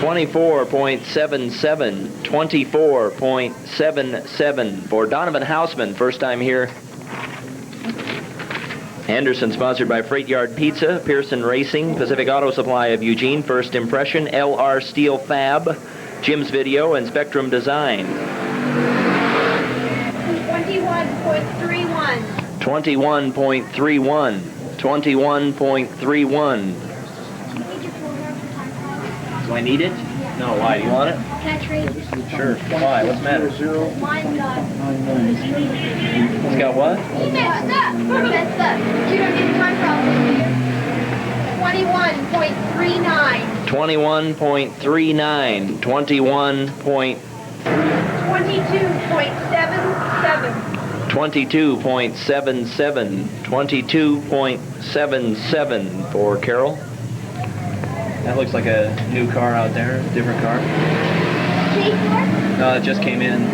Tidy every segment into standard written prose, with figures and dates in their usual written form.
24.77. 24.77 for Donovan Hausman, first time here. Anderson, sponsored by Freight Yard Pizza, Pearson Racing, Pacific Auto Supply of Eugene, First Impression, LR Steel Fab, Jim's Video, and Spectrum Design. 21.31. 21.31. 21.31. Do I need it? No, why? Do you want it? Catch rate. Sure. Why? What's the matter? Mine got. It's got what? He messed up. Messed up. You don't need time problem. 21.39. 21.39. 21. 22.77. 22.77. 22.77 for Carol. That looks like a new car out there, different car. No, it just came in.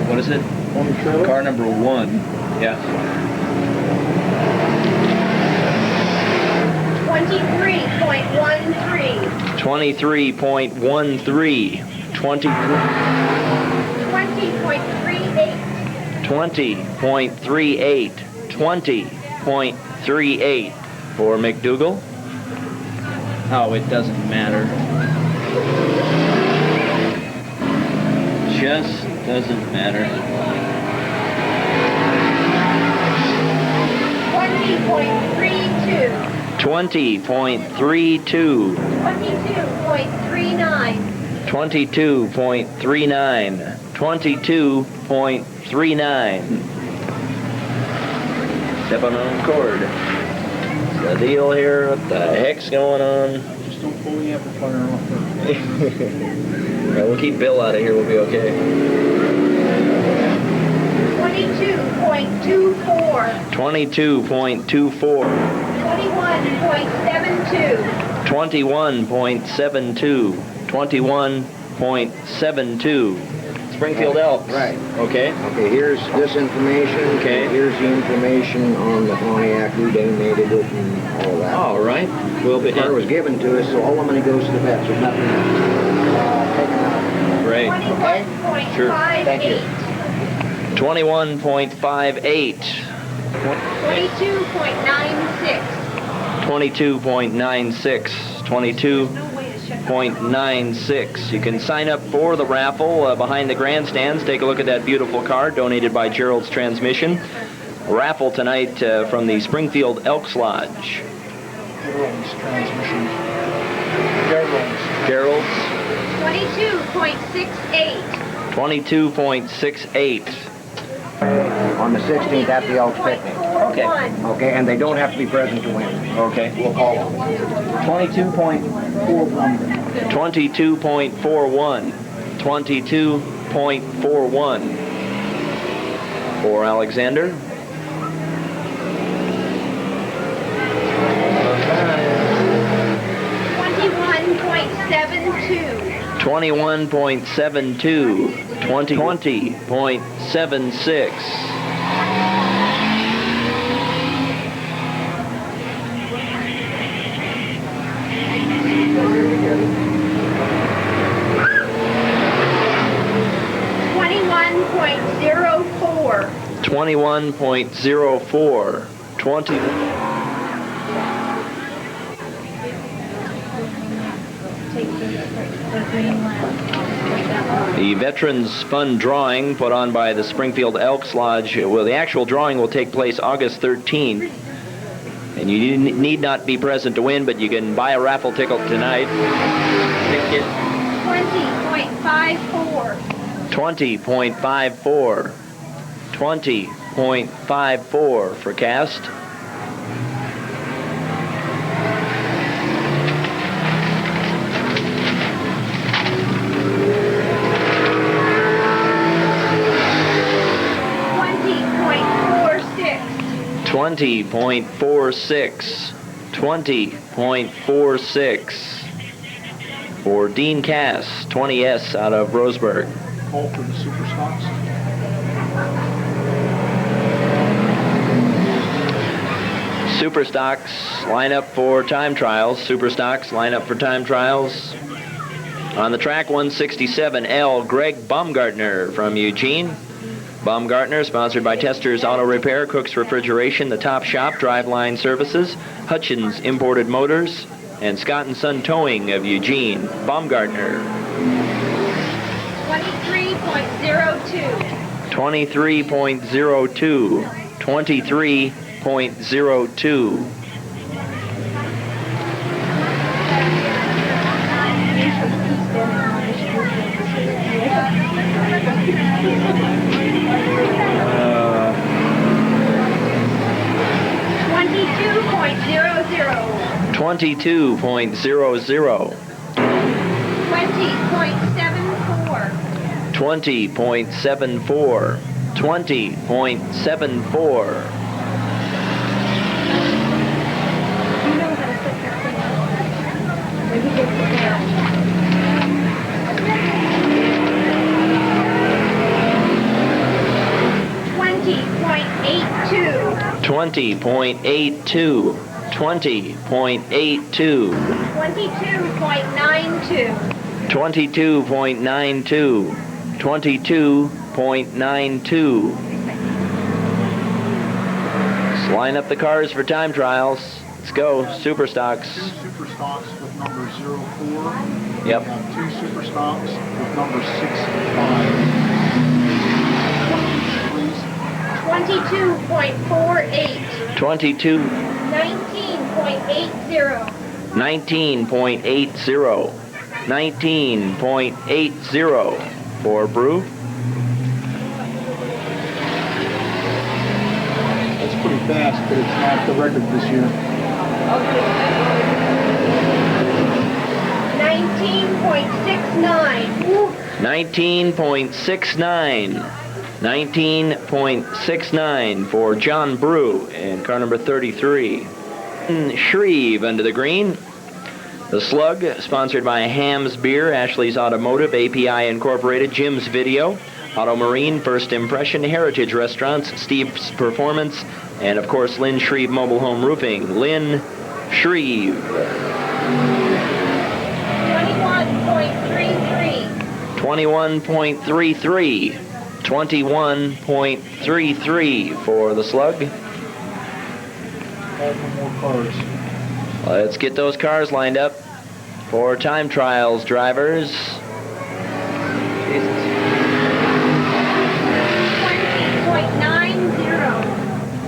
What is it? Car number 1. Yeah. 23.13. 23.13. 20.38. 20.38 for McDougal. Oh, it doesn't matter. Just doesn't matter. 20.32. 20.32. 22.39. 22.39. 22.39. Step on the cord. The deal here, what the heck's going on? Just don't pull the amplifier off. Right, we'll keep Bill out of here, we'll be okay. 22.24. 22.24. 21.72. 21.72. 21.72. Springfield Elks. Right. Okay. Okay, here's this information. Okay. Here's the information on the Pontiac, who donated it and all that. All right. We'll be. The car was given to us, so all the money goes to the vets. There's nothing taken out. Great. 21.58. Sure. Thank you. 21.58. 22.96. 22.96. 22.96. You can sign up for the raffle behind the grandstands. Take a look at that beautiful car donated by Gerald's Transmission. Raffle tonight from the Springfield Elks Lodge. Gerald's Transmission. Gerald's. 22.68. 22.68. On the 16th at the Elks picnic. Okay. Okay, and they don't have to be present to win. Okay. We'll call them. 22.41. 22.41. 22.41 for Alexander. 21.72. 20.76. 21.04. 20. The Veterans Fund drawing put on by the Springfield Elks Lodge. Well, the actual drawing will take place August 13th. And you need not be present to win, but you can buy a raffle ticket tonight. 20.54. 20.54. 20.54 for cast. .46. 20.46 for Dean Cass, 20S out of Roseburg. Call for the super stocks. Super stocks line up for time trials. Super stocks line up for time trials. On the track, 167L, Greg Baumgartner from Eugene. Baumgartner, sponsored by Testers Auto Repair, Cook's Refrigeration, The Top Shop, Driveline Services, Hutchins Imported Motors, and Scott & Son Towing of Eugene. Baumgartner. 23.02. 23.02. 23.02. 22.00. 20.74. 20.74. Twenty point eight two. 20.82. 22.92. 22.92. 22.92. Let's line up the cars for time trials. Let's go. Super stocks. 2 super stocks with number 04. Yep. We have 2 super stocks with number 65. 22.48. 22. 19.80. 19.80. 19.80 for Brew. That's pretty fast, but it's not the record this year. 19.69. 19.69. 19.69 for John Brew in car number 33. Shreve under the green. The Slug, sponsored by Ham's Beer, Ashley's Automotive, API Incorporated, Jim's Video, Auto Marine, First Impression, Heritage Restaurants, Steve's Performance, and of course Lynn Shreve Mobile Home Roofing. Lynn Shreve. 21.33. 21.33. 21.33 for the Slug. All for more cars. Let's get those cars lined up for time trials, drivers.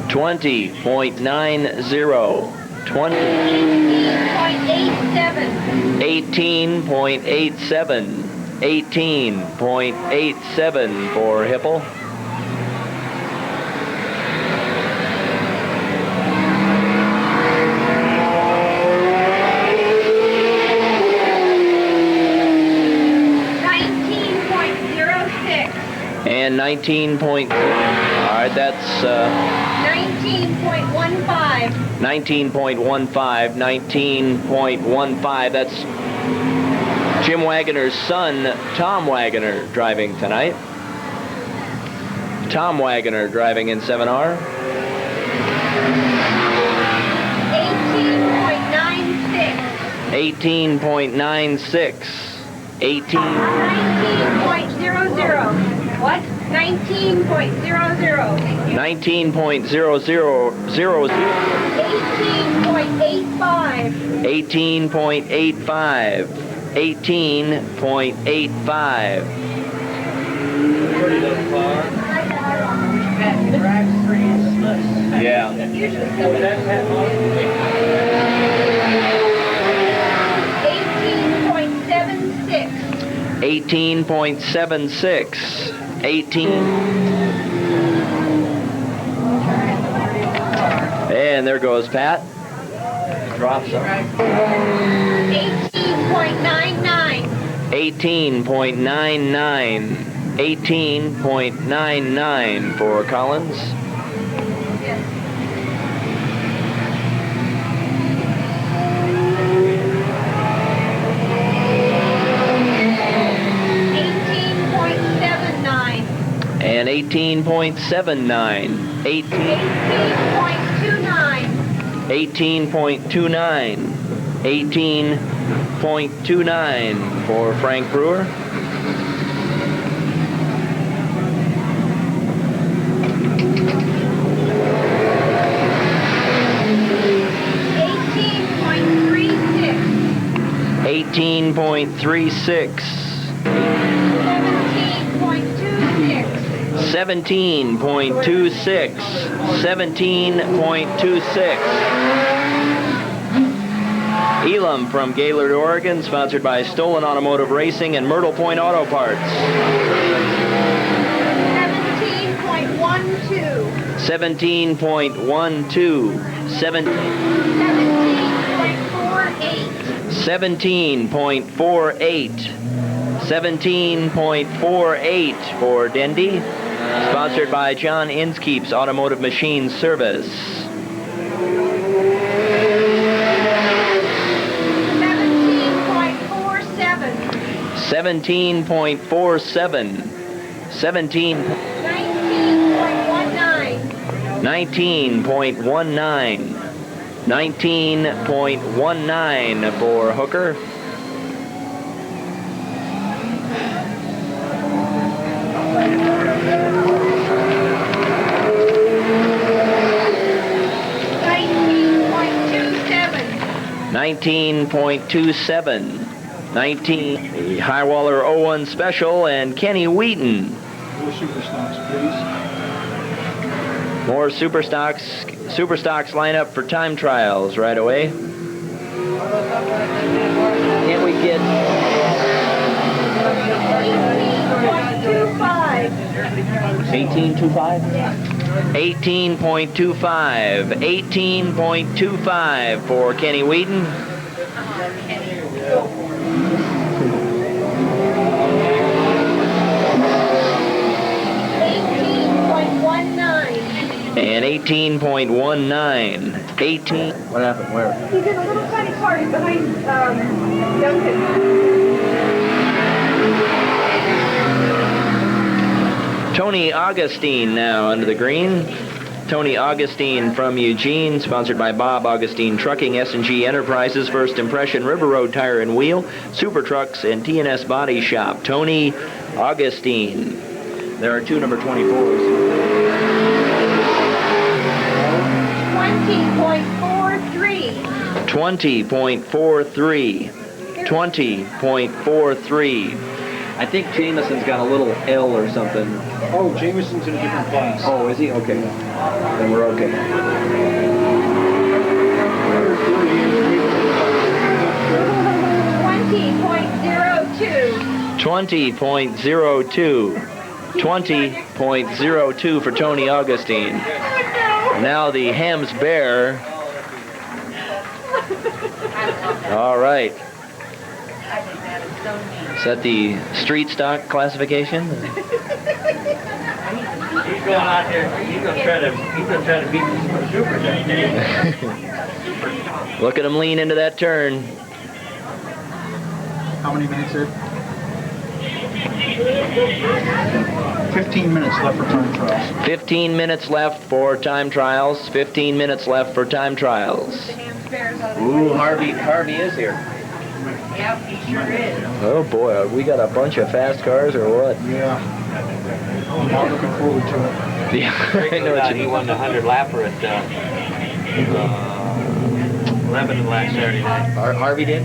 20.90. 20.90. 20. 18.87. 18.87. 18.87 for Hipple. 19 point, all right, that's 19.15. 19.15, 19.15, that's Jim Wagoner's son, Tom Wagoner, driving tonight. Tom Wagoner driving in 7R. 18.96. 18.96. 19.00. What? 19.00. 19.00. 18.85. 18.85. 18.85. Yeah. 18.76. 18. And there goes Pat. Drops him. 18.99. 18.99. 18.99 for Collins. Yes. 18.79. And 18.79. 18.29. 18.29. 18.29. 17.29 for Frank Brewer. Eighteen point 36. 17.26. 17.26. Elam from Gaylord, Oregon, sponsored by Stolen Automotive Racing and Myrtle Point Auto Parts. 17.12. 17.12. 17.48. 17.48 for Dendy, sponsored by John Inskeep's Automotive Machine Service. 17.47. 19.19. 19.19 for Hooker. 19.27. 19. The Highwaller 01 Special and Kenny Wheaton. More super stocks, please. More super stocks line up for time trials right away. Can we get 18.25? 18.25. 18.25 for Kenny Wheaton. And 18.19. 18. What happened? Where? He's in a little tiny party behind Duncan. Tony Augustine now under the green. Tony Augustine from Eugene, sponsored by Bob Augustine Trucking, S&G Enterprises, First Impression, River Road Tire and Wheel, Super Trucks, and T&S Body Shop. Tony Augustine. There are two number 24s. 20.43. 20.43. 20.43. I think Jameson's got a little L or something. Oh, Jameson's in a different class. Oh, is he? Okay. Then we're okay. 20.02. 20.02 for Tony Augustine. Now the Hams Bear. All right. Is that the street stock classification? He's going out there. He's gonna try to beat the super today. Look at him lean into that turn. How many minutes in? 15 minutes left for time trials. 15 minutes left for time trials. 15 minutes left for time trials. Ooh, Harvey is here. Yep, he sure is. Oh boy, we got a bunch of fast cars or what? Yeah. I'm not looking forward to it. Yeah, I know what you He mean. won the 100 lapper at Lebanon last Saturday night. Harvey did?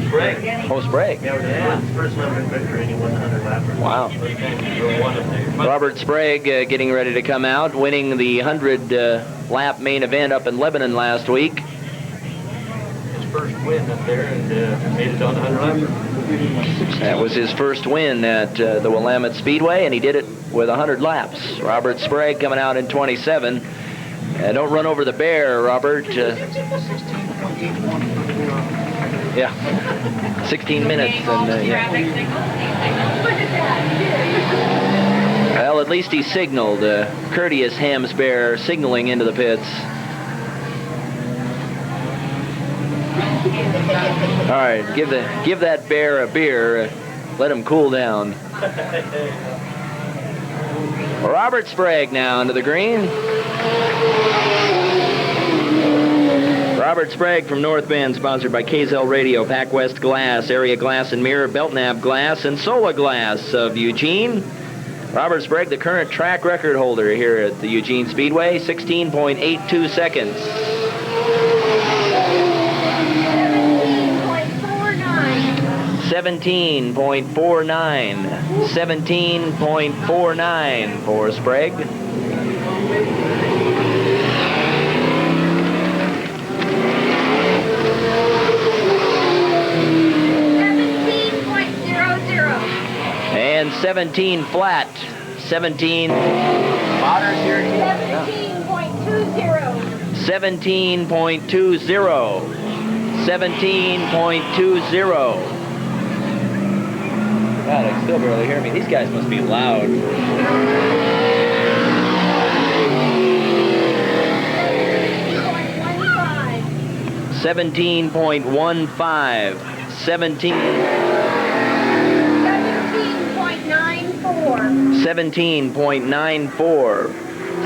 Sprague. Oh, Sprague. Yeah, first Lebanon victory, and he won the 100 lapper. Wow. First time he really won it there. Robert Sprague getting ready to come out, winning the 100 lap main event up in Lebanon last week. His first win up there, and made it on the 100 lapper. That was his first win at the Willamette Speedway, and he did it with 100 laps. Robert Sprague coming out in 27. Don't run over the bear, Robert. Yeah, 16 minutes. And, yeah. Well, at least he signaled. Courteous Hams Bear signaling into the pits. All right, give that bear a beer. Let him cool down. Robert Sprague now into the green. Robert Sprague from North Bend, sponsored by KZL Radio, Pac West Glass, Area Glass and Mirror, Belknap Glass, and Sola Glass of Eugene. Robert Sprague, the current track record holder here at the Eugene Speedway, 16.82 seconds. 17.49. 17.49 for Sprague. And 17 flat. 17. Spotters here. 17.20. 17.20. 17.20. God, I can still barely hear me. These guys must be loud. 17.15. 17.94. 17.94.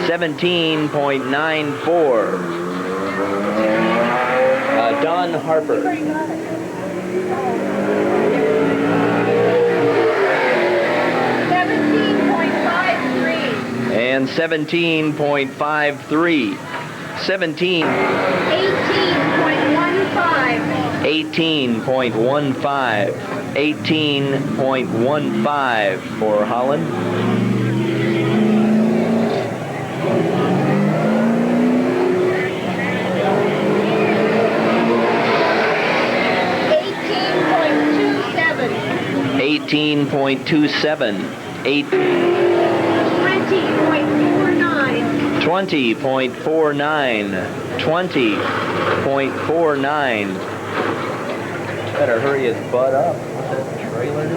17.94. Don Harper. 17.53. And 17.53. 17. 18.15. 18.15. 18.15 for Holland. $18.27. 20.49. 20.49. Better hurry his butt up. What's that trailer?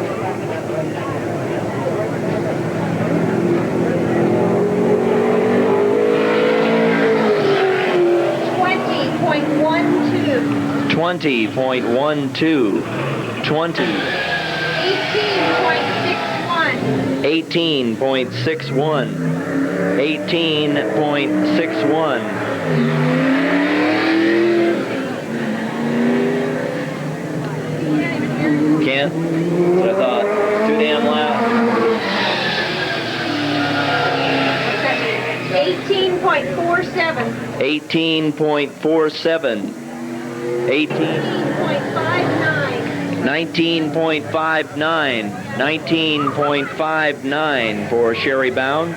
20.12. 20. 18.61. 18.61. Ken? That's what I thought. Too damn loud. 18.47. 18.47. 19.59. 19.59 for Sherry Bound.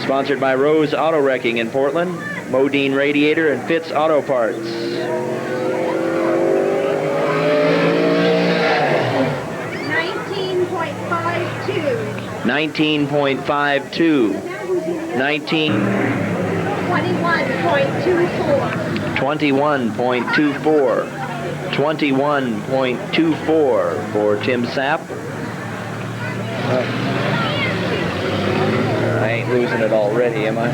Sponsored by Rose Auto Wrecking in Portland, Modine Radiator, and Fitz Auto Parts. 19.52. 19. 21.24. 21.24 for Tim Sapp. I ain't losing it already, am I?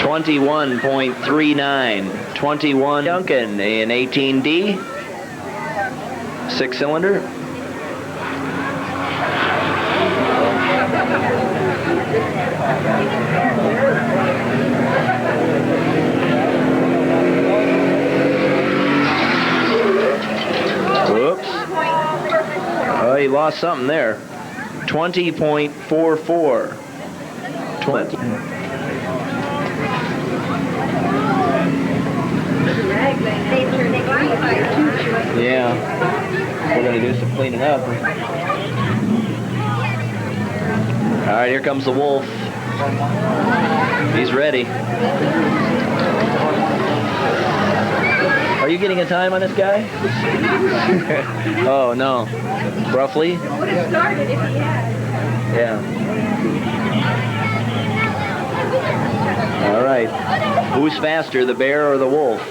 21.39. 21 Duncan in 18D. 6-cylinder. Whoops. Oh, he lost something there. 20.44. 20. Yeah. We're going to do some cleaning up. All right, here comes the Wolf. He's ready. Are you getting a time on this guy? Oh, no. Roughly? Would have started if he had. Yeah. All right. Who's faster, the bear or the wolf?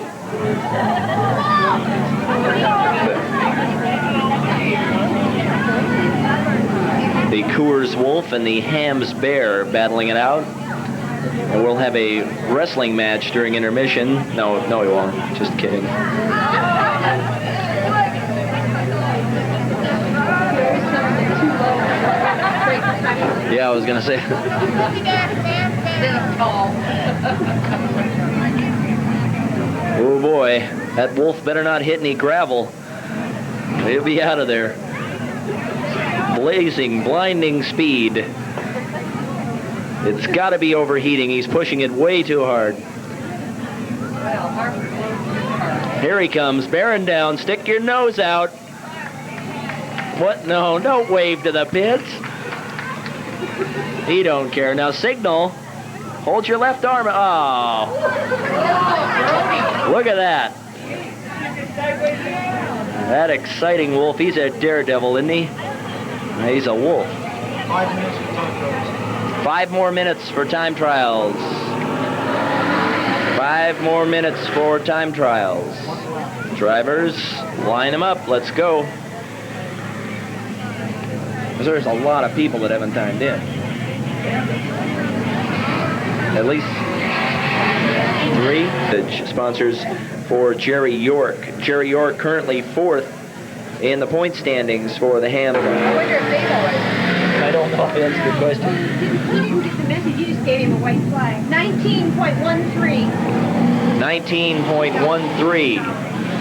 The Coors Wolf and the Hams Bear battling it out. And we'll have a wrestling match during intermission. No, we won't. Just kidding. Yeah, I was going to say. Oh boy, that wolf better not hit any gravel. He'll be out of there. Blazing, blinding speed. It's got to be overheating. He's pushing it way too hard. Here he comes, bearing down. Stick your nose out. What? No, don't wave to the pits. He don't care. Now signal. Hold your left arm. Oh. Look at that. That exciting wolf. He's a daredevil, isn't he? He's a wolf. 5 minutes for time trials. 5 more minutes for time trials. 5 more minutes for time trials. Drivers, line them up. Let's go. There's a lot of people that haven't timed in. At least 3. The sponsors for Jerry York. Jerry York currently 4th in the point standings for the ham. I wonder if they know it. I don't know. That's a good question. Did you get the message? You just gave him a white flag. 19.13.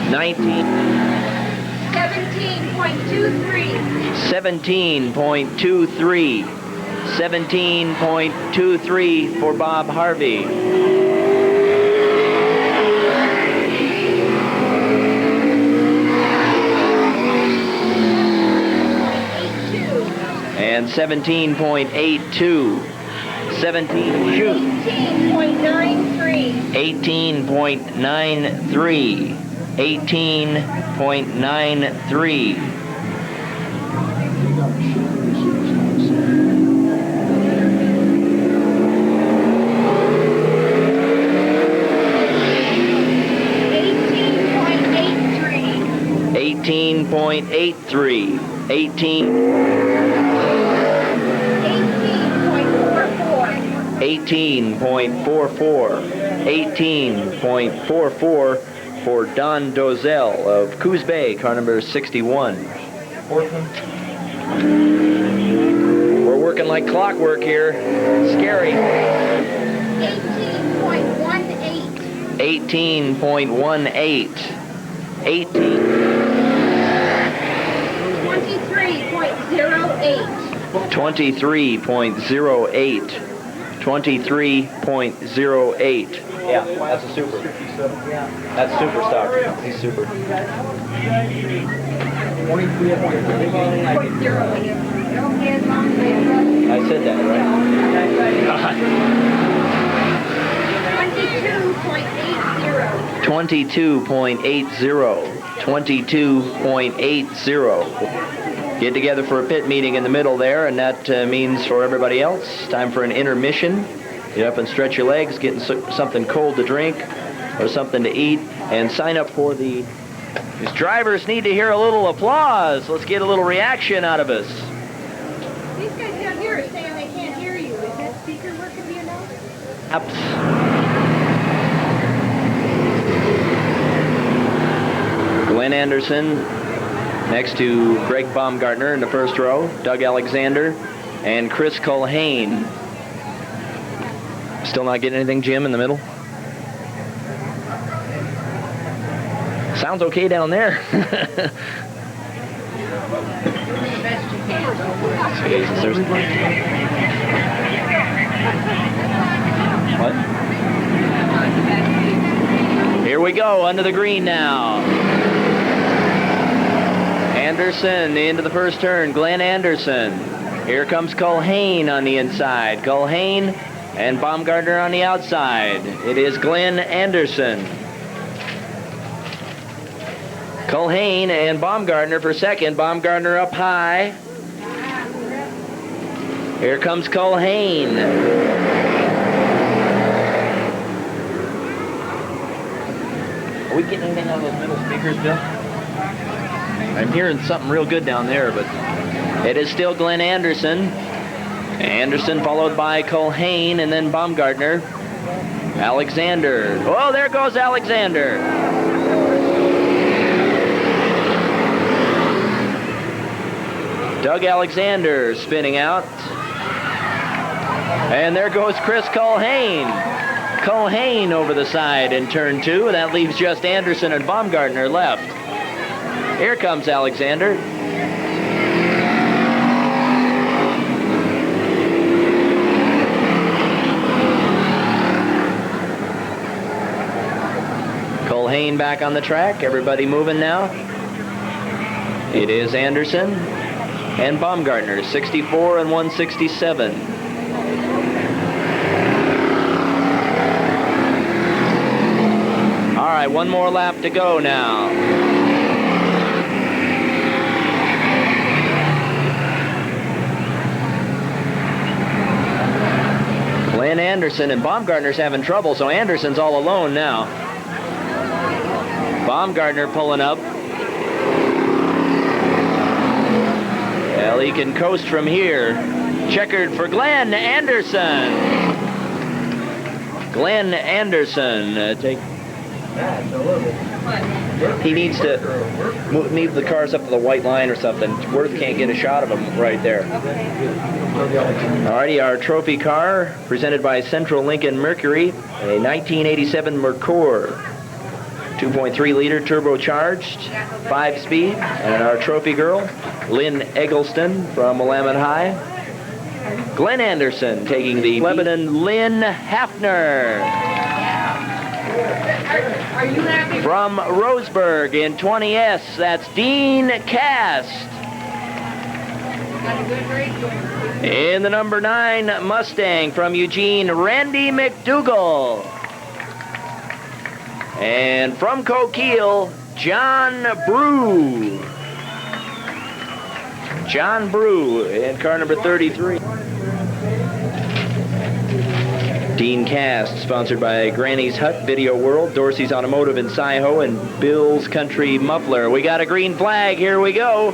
19.13. 17.23 for Bob Harvey. And 17.82. 18.93. 18.93. 18.93. .83, 18. 18.44. 18.44 for Don Dozell of Coos Bay, car number 61. Sportsman. We're working like clockwork here. Scary. 18.18. 18.18. 18. 23.08. 23.08. Yeah, that's a super. That's super stock. He's super. 23.08. I said that, right? 22.80. 22.80. Get together for a pit meeting in the middle there, and that means for everybody else, time for an intermission. Get up and stretch your legs, get something cold to drink or something to eat, and sign up for the... These drivers need to hear a little applause. Let's get a little reaction out of us. These guys down here are saying they can't hear you. Is that speaker working, do you know? Glenn Anderson next to Greg Baumgartner in the first row, Doug Alexander, and Chris Culhane. Still not getting anything, Jim, in the middle? Sounds okay down there. Jesus, there's... What? Here we go, under the green now. Anderson into the first turn, Glenn Anderson. Here comes Culhane on the inside. Culhane and Baumgartner on the outside. It is Glenn Anderson. Culhane and Baumgartner for second. Baumgartner up high. Here comes Culhane. Are we getting anything out of those middle speakers, Bill? I'm hearing something real good down there, but it is still Glenn Anderson. Anderson followed by Culhane and then Baumgartner. Alexander. Oh, there goes Alexander. Doug Alexander spinning out. And there goes Chris Culhane. Culhane over the side in turn 2. That leaves just Anderson and Baumgartner left. Here comes Alexander. Culhane back on the track. Everybody moving now. It is Anderson and Baumgartner, 64 and 167. All right, one more lap to go now. Glenn Anderson, and Baumgartner's having trouble, so Anderson's all alone now. Baumgartner pulling up. Well, he can coast from here. Checkered for Glenn Anderson. Glenn Anderson take. He needs to move the cars up to the white line or something. Worth can't get a shot of him right there. Alrighty, our trophy car presented by Central Lincoln Mercury, a 1987 Mercure. 2.3 liter turbocharged, 5-speed, and our trophy girl, Lynn Eggleston from Willamette High. Glenn Anderson taking the Lebanon Lynn Hafner. From Roseburg in 20S, that's Dean Cast. In the number 9 Mustang from Eugene, Randy McDougall. And from Coquille, John Brew. John Brew in car number 33. Dean Cast, sponsored by Granny's Hut, Video World, Dorsey's Automotive in Sciho, and Bill's Country Muffler. We got a green flag. Here we go.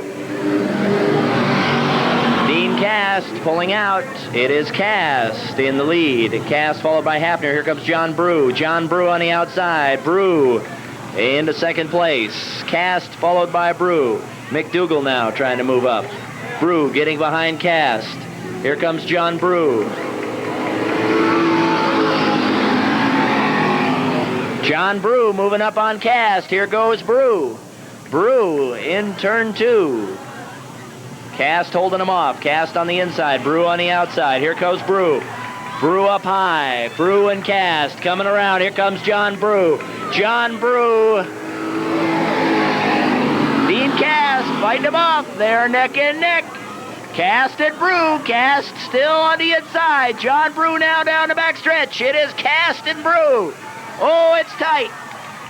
Dean Cast pulling out. It is Cast in the lead. Cast followed by Hafner. Here comes John Brew. John Brew on the outside. Brew into second place. Cast followed by Brew. McDougall now trying to move up. Brew getting behind Cast. Here comes John Brew. John Brew moving up on Cast. Here goes Brew. Brew in turn 2. Cast holding him off. Cast on the inside. Brew on the outside. Here goes Brew. Brew up high. Brew and Cast coming around. Here comes John Brew. John Brew. Dean Cast fighting him off. They're neck and neck. Cast and Brew. Cast still on the inside. John Brew now down the backstretch. It is Cast and Brew. Oh, it's tight.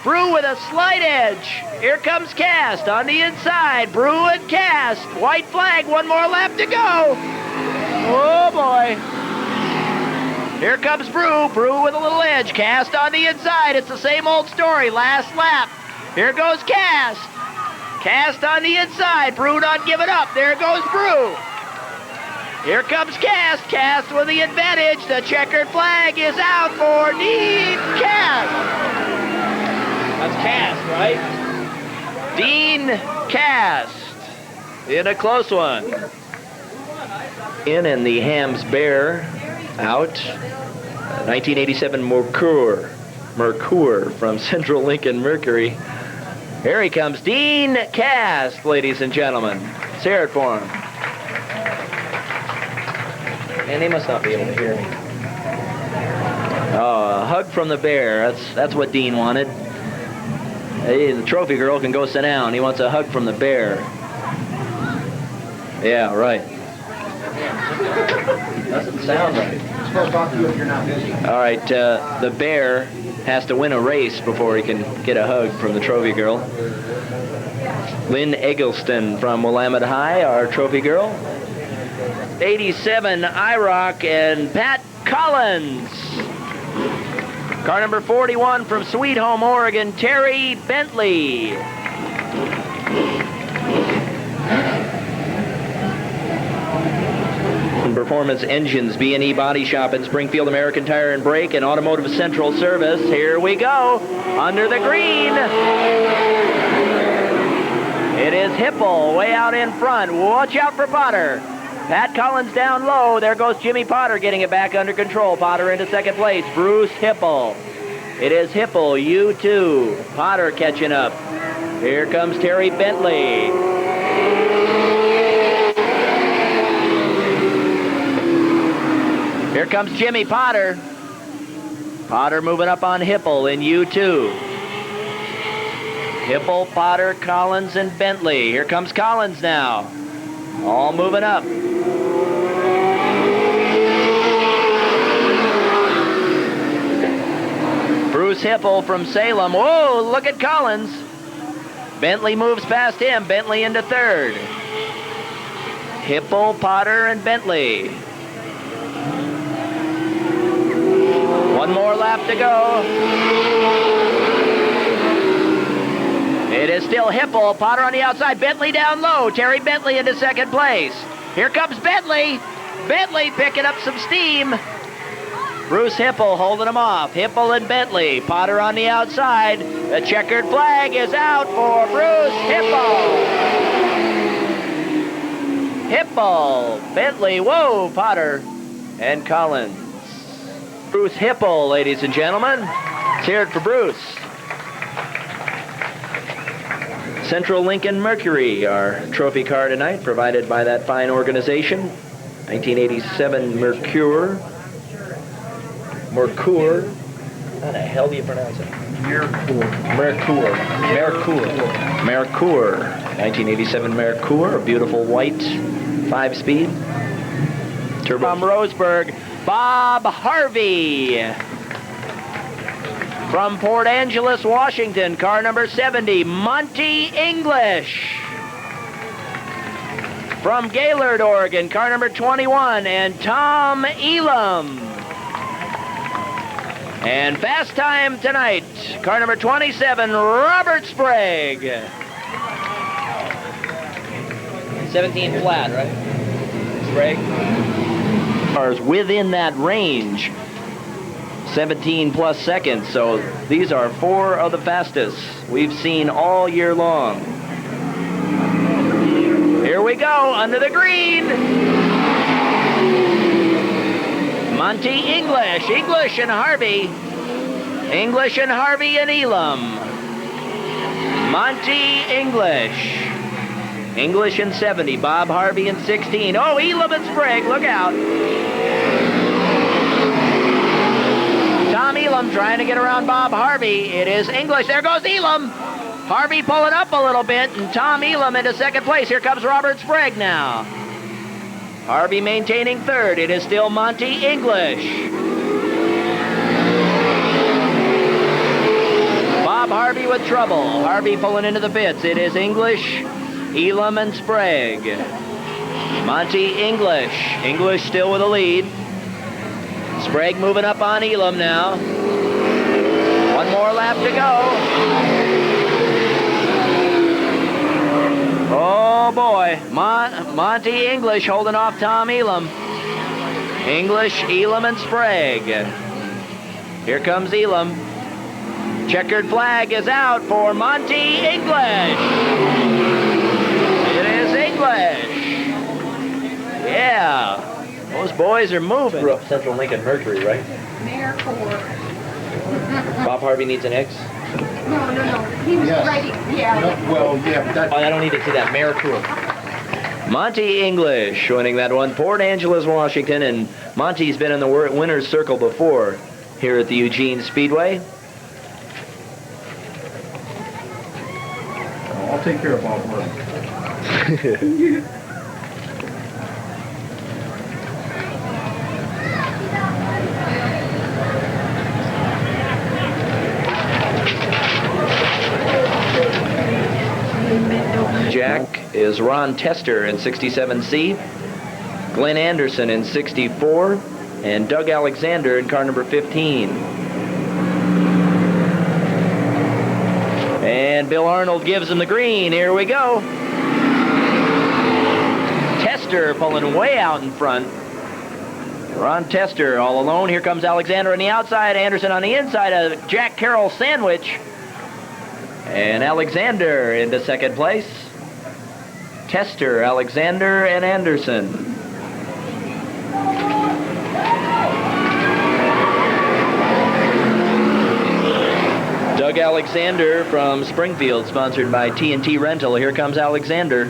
Brew with a slight edge. Here comes Cast on the inside. Brew and Cast. White flag. One more lap to go. Oh, boy. Here comes Brew. Brew with a little edge. Cast on the inside. It's the same old story. Last lap. Here goes Cast. Cast on the inside. Brew not giving up. There goes Brew. Here comes Cast. Cast with the advantage. The checkered flag is out for Dean Cast. That's Cast, right? Dean Cast in a close one. In the Hams Bear out. 1987 Mercure from Central Lincoln Mercury. Here he comes, Dean Cast, ladies and gentlemen. Let's hear it for him. And they must not be able to hear me. Oh, a hug from the bear. That's what Dean wanted. Hey, the trophy girl can go sit down. He wants a hug from the bear. Yeah, right. Doesn't sound right. I'm supposed to talk to you if you're not busy. All right, the bear has to win a race before he can get a hug from the trophy girl. Lynn Eggleston from Willamette High, our trophy girl. 87 IROC and Pat Collins. Car number 41 from Sweet Home, Oregon, Terry Bentley. Performance Engines, B&E Body Shop in Springfield, American Tire and Brake, and Automotive Central Service. Here we go, under the green. It is Hipple way out in front. Watch out for Potter. Pat Collins down low. There goes Jimmy Potter getting it back under control. Potter into second place. Bruce Hipple. It is Hipple, U2. Potter catching up. Here comes Terry Bentley. Here comes Jimmy Potter. Potter moving up on Hipple in U2. Hipple, Potter, Collins, and Bentley. Here comes Collins now. All moving up. Bruce Hipple from Salem. Whoa, look at Collins. Bentley moves past him. Bentley into third. Hipple, Potter, and Bentley. One more lap to go. It is still Hipple. Potter on the outside. Bentley down low. Terry Bentley into second place. Here comes Bentley. Bentley picking up some steam. Bruce Hipple holding him off. Hipple and Bentley. Potter on the outside. The checkered flag is out for Bruce Hipple. Hipple, Bentley, whoa, Potter, and Collins. Bruce Hipple, ladies and gentlemen. Let's hear it for Bruce. Central Lincoln Mercury, our trophy car tonight, provided by that fine organization. 1987 Mercure. How the hell do you pronounce it? Mercure. 1987 Mercure, a beautiful white 5-speed. Turbo. From Roseburg, Bob Harvey. From Port Angeles, Washington, car number 70, Monty English. From Gaylord, Oregon, car number 21, and Tom Elam. And fast time tonight, car number 27, Robert Sprague. 17 flat, right? Sprague? Cars within that range. 17 plus seconds, so these are 4 of the fastest we've seen all year long. Here we go, under the green. Monty English, English and Harvey. English and Harvey and Elam. Monty English. English in 70, Bob Harvey in 16. Oh, Elam and Sprague, look out. Tom Elam trying to get around Bob Harvey. It is English. There goes Elam. Harvey pulling up a little bit, and Tom Elam into second place. Here comes Robert Sprague now. Harvey maintaining third. It is still Monty English. Bob Harvey with trouble. Harvey pulling into the pits. It is English, Elam, and Sprague. Monty English. English still with a lead. Sprague moving up on Elam now. One more lap to go. Oh boy, Monty English holding off Tom Elam. English, Elam, and Sprague. Here comes Elam. Checkered flag is out for Monty English. It is English. Yeah, those boys are moving. Grew up Central Lincoln Mercury, right? Mayor 4. Bob Harvey needs an X? No. He was writing, yeah. No, well, yeah, but that... Oh, I don't need to see that. Mercure. Monty English winning that one. Port Angeles, Washington, and Monty's been in the winner's circle before here at the Eugene Speedway. I'll take care of Bob Harvey. Jack is Ron Tester in 67C, Glenn Anderson in 64, and Doug Alexander in car number 15. And Bill Arnold gives him the green. Here we go. Tester pulling way out in front. Ron Tester all alone. Here comes Alexander on the outside, Anderson on the inside, a Jack Carroll sandwich. And Alexander into second place. Tester, Alexander, and Anderson. Doug Alexander from Springfield, sponsored by T&T Rental. Here comes Alexander,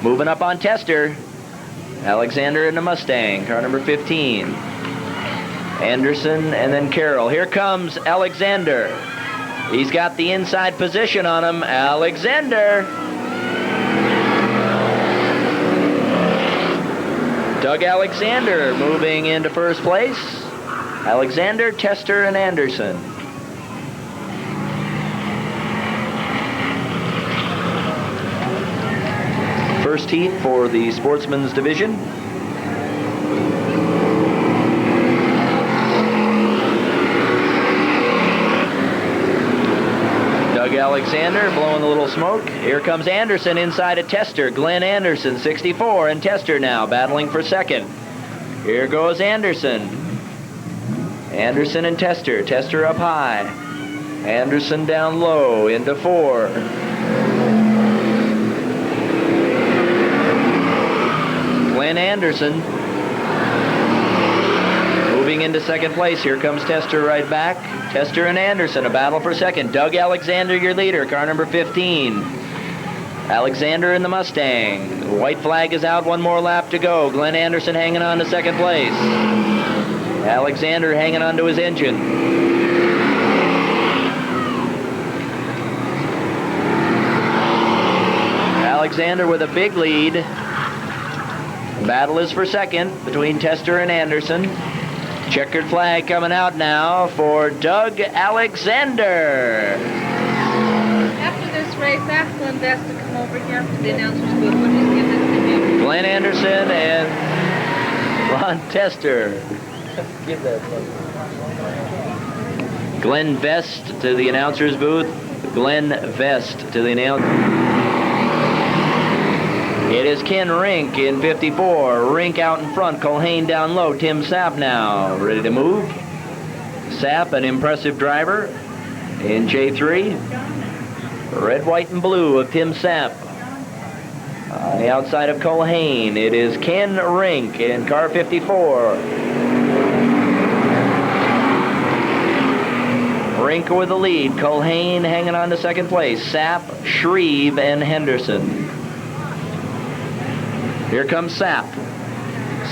moving up on Tester. Alexander in the Mustang, car number 15. Anderson and then Carroll. Here comes Alexander. He's got the inside position on him. Alexander. Doug Alexander moving into first place. Alexander, Tester, and Anderson. First heat for the Sportsman's division. Doug Alexander blowing a little smoke. Here comes Anderson inside a Tester. Glenn Anderson, 64, and Tester now battling for second. Here goes Anderson. Anderson and Tester. Tester up high. Anderson down low into 4. Glenn Anderson moving into second place. Here comes Tester right back. Tester and Anderson, a battle for second. Doug Alexander, your leader, car number 15. Alexander in the Mustang. The white flag is out, one more lap to go. Glenn Anderson hanging on to second place. Alexander hanging on to his engine. Alexander with a big lead. The battle is for second between Tester and Anderson. Checkered flag coming out now for Doug Alexander. After this race, ask Glenn Vest to come over here to the announcer's booth. We'll just give this to him. Glenn Anderson and Ron Tester. Give that one. Glenn Vest to the announcer's booth. Glenn Vest to the announcer. It is Ken Rink in 54. Rink out in front. Culhane down low. Tim Sapp now ready to move. Sapp, an impressive driver in J3. Red, white, and blue of Tim Sapp. On the outside of Culhane, it is Ken Rink in car 54. Rink with the lead. Culhane hanging on to second place. Sapp, Shreve, and Henderson. Here comes Sapp.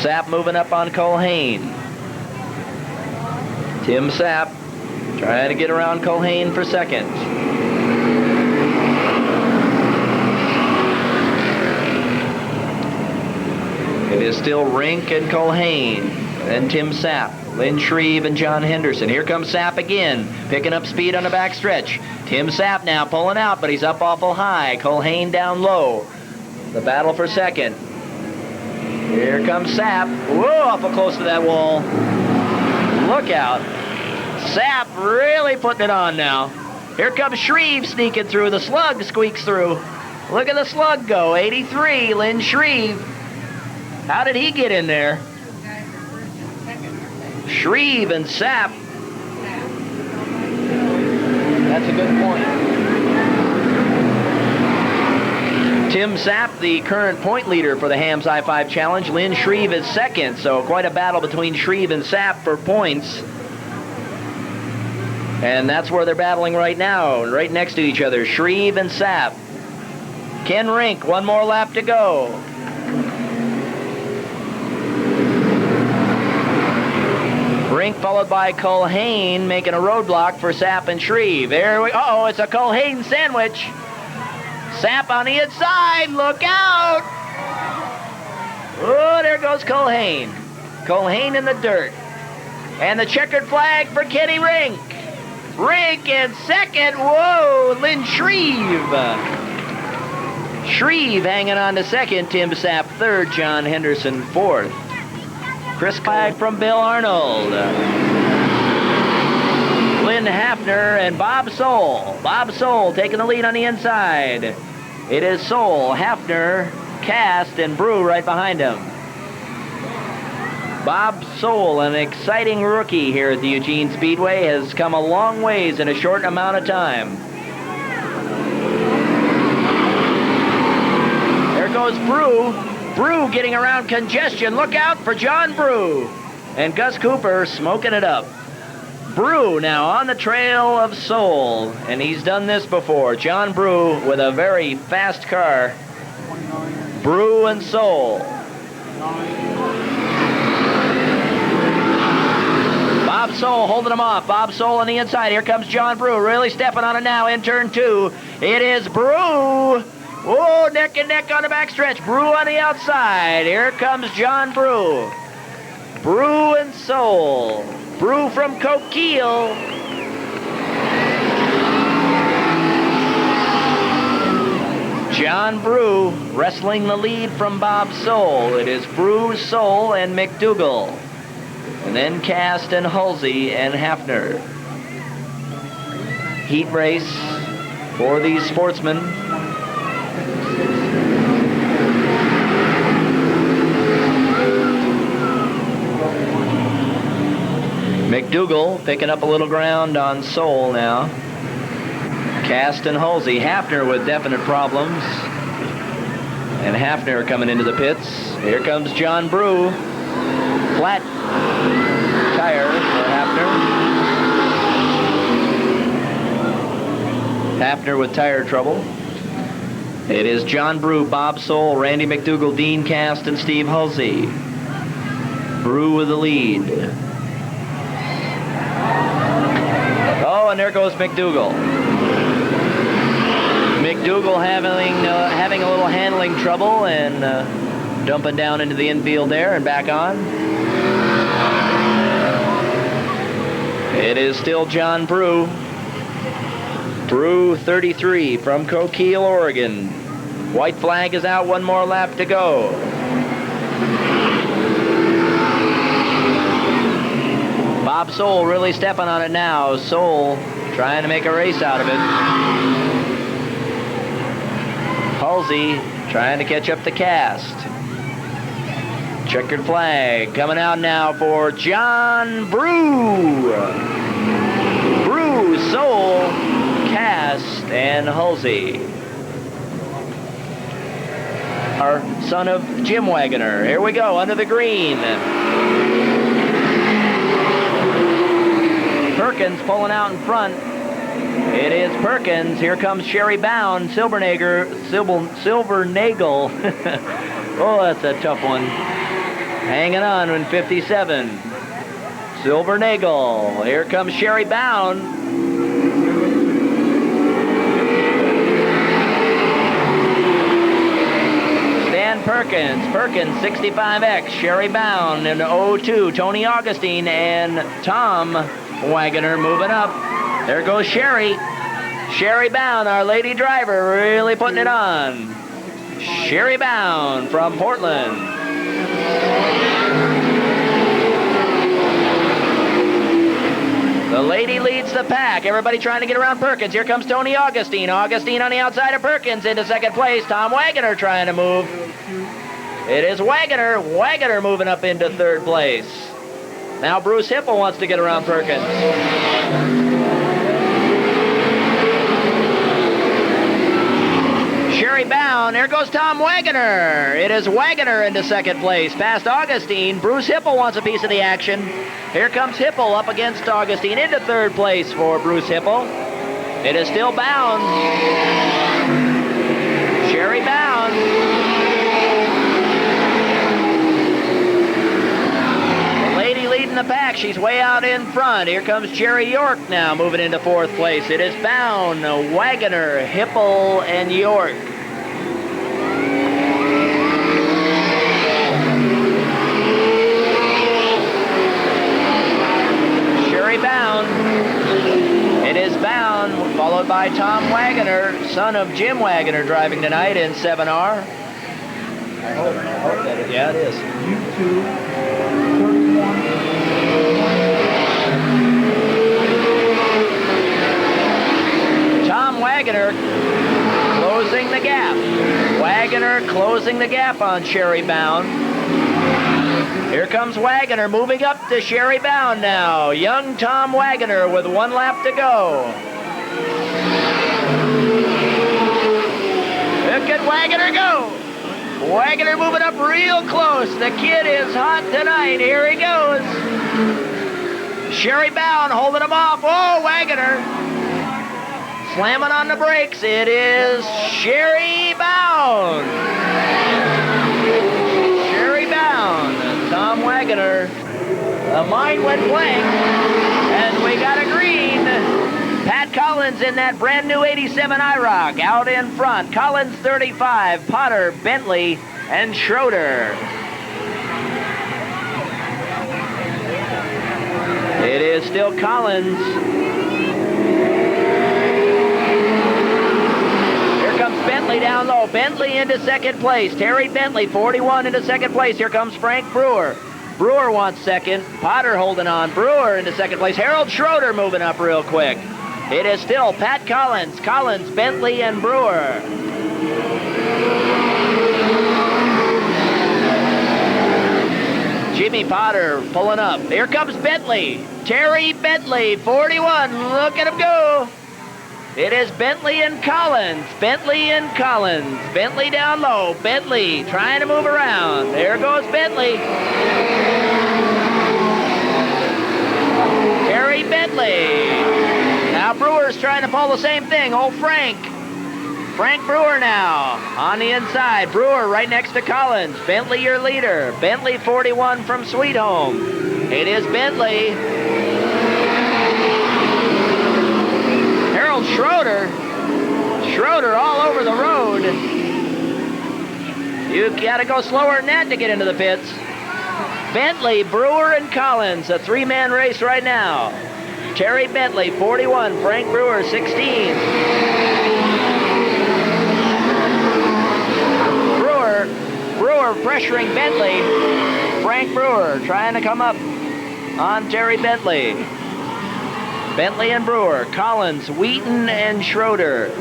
Sapp moving up on Culhane. Tim Sapp trying to get around Culhane for second. It is still Rink and Culhane, then Tim Sapp, Lynn Shreve, and John Henderson. Here comes Sapp again, picking up speed on the back stretch. Tim Sapp now pulling out, but he's up awful high. Culhane down low. The battle for second. Here comes Sapp. Whoa, awful close to that wall. Look out. Sapp really putting it on now. Here comes Shreve sneaking through. The slug squeaks through. Look at the slug go. 83, Lynn Shreve. How did he get in there? Shreve and Sapp. That's a good point. Tim Sapp, the current point leader for the Hams I-5 Challenge. Lynn Shreve is second, so quite a battle between Shreve and Sapp for points. And that's where they're battling right now, right next to each other, Shreve and Sapp. Ken Rink, one more lap to go. Rink followed by Culhane, making a roadblock for Sapp and Shreve. There we, uh-oh, it's a Culhane sandwich. Sapp on the inside, look out! Oh, there goes Culhane. Culhane in the dirt. And the checkered flag for Kenny Rink. Rink in second, whoa, Lynn Shreve. Shreve hanging on to second, Tim Sapp third, John Henderson fourth. Chris flag from Bill Arnold. Lynn Hafner and Bob Soule. Bob Soule taking the lead on the inside. It is Soule, Hafner, Cast, and Brew right behind him. Bob Soule, an exciting rookie here at the Eugene Speedway, has come a long ways in a short amount of time. There goes Brew. Brew getting around congestion. Look out for John Brew. And Gus Cooper smoking it up. Brew now on the trail of Soul, and he's done this before. John Brew with a very fast car. Brew and Soul. Bob Soul holding him off. Bob Soul on the inside. Here comes John Brew, really stepping on it now in turn 2. It is Brew. Oh, neck and neck on the backstretch. Brew on the outside. Here comes John Brew. Brew and Soul. Brew from Coquille. John Brew wrestling the lead from Bob Soul. It is Brew, Soul, and McDougal. And then Cast and Halsey and Hafner. Heat race for these sportsmen. McDougal picking up a little ground on Soul now. Cast and Halsey. Hafner with definite problems. And Hafner coming into the pits. Here comes John Brew. Flat tire for Hafner. Hafner with tire trouble. It is John Brew, Bob Soul, Randy McDougal, Dean Cast, and Steve Halsey. Brew with the lead. Oh, and there goes McDougal. McDougal having a little handling trouble and dumping down into the infield there and back on. It is still John Brew. Brew 33 from Coquille, Oregon. White flag is out, one more lap to go. Bob Soul really stepping on it now. Soul trying to make a race out of it. Halsey trying to catch up the Cast. Checkered flag coming out now for John Brew. Brew, Soul, Cast, and Halsey. Our son of Jim Wagoner. Here we go, under the green. Perkins pulling out in front. It is Perkins. Here comes Sherry Bound. Silvernagel. Oh, that's a tough one. Hanging on in 57. Silvernagel. Here comes Sherry Bound. Stan Perkins. Perkins 65X. Sherry Bound in 02. Tony Augustine and Tom Wagoner moving up. There goes Sherry. Sherry Bound, our lady driver, really putting it on. Sherry Bound from Portland. The lady leads the pack. Everybody trying to get around Perkins. Here comes Tony Augustine. Augustine on the outside of Perkins into second place. Tom Wagoner trying to move. It is Wagoner. Wagoner moving up into third place. Now Bruce Hipple wants to get around Perkins. Sherry Bound. There goes Tom Wagoner. It is Wagoner into second place. Past Augustine. Bruce Hipple wants a piece of the action. Here comes Hipple up against Augustine into third place for Bruce Hipple. It is still Bound. Sherry Bound. The lady leading the pack. She's way out in front. Here comes Jerry York now moving into fourth place. It is Bound, Wagoner, Hipple, and York. Bound. It is Bound, followed by Tom Wagoner, son of Jim Wagoner, driving tonight in 7R. I hope that it, yeah, it is. U2, 31. Tom Wagoner closing the gap. Wagoner closing the gap on Sherry Bound. Here comes Wagoner moving up to Sherry Bound now. Young Tom Wagoner with one lap to go. Look at Wagoner go. Wagoner moving up real close. The kid is hot tonight. Here he goes. Sherry Bound holding him off. Oh, Wagoner slamming on the brakes. It is Sherry Bound. Sherry Bound. Tom Wagoner. The mine went blank, and we got a green. Pat Collins in that brand new 87 IROC out in front. Collins 35, Potter, Bentley, and Schroeder. It is still Collins. Here comes Bentley down low. Bentley into second place. Terry Bentley, 41 into second place. Here comes Frank Brewer. Brewer wants second. Potter holding on. Brewer into second place. Harold Schroeder moving up real quick. It is still Pat Collins, Bentley, and Brewer. Jimmy Potter pulling up. Here comes Bentley. Terry Bentley, 41. Look at him go. It is Bentley and Collins. Bentley and Collins. Bentley down low. Bentley trying to move around. There goes Bentley. Terry Bentley. Now Brewer's trying to pull the same thing. Old Frank. Frank Brewer now on the inside. Brewer right next to Collins. Bentley your leader. Bentley 41 from Sweet Home. It is Bentley. Harold Schroeder. Schroeder all over the road. You gotta go slower than that to get into the pits. Bentley, Brewer, and Collins, a three-man race right now. Terry Bentley, 41. Frank Brewer, 16. Brewer pressuring Bentley. Frank Brewer trying to come up on Terry Bentley. Bentley and Brewer, Collins, Wheaton, and Schroeder.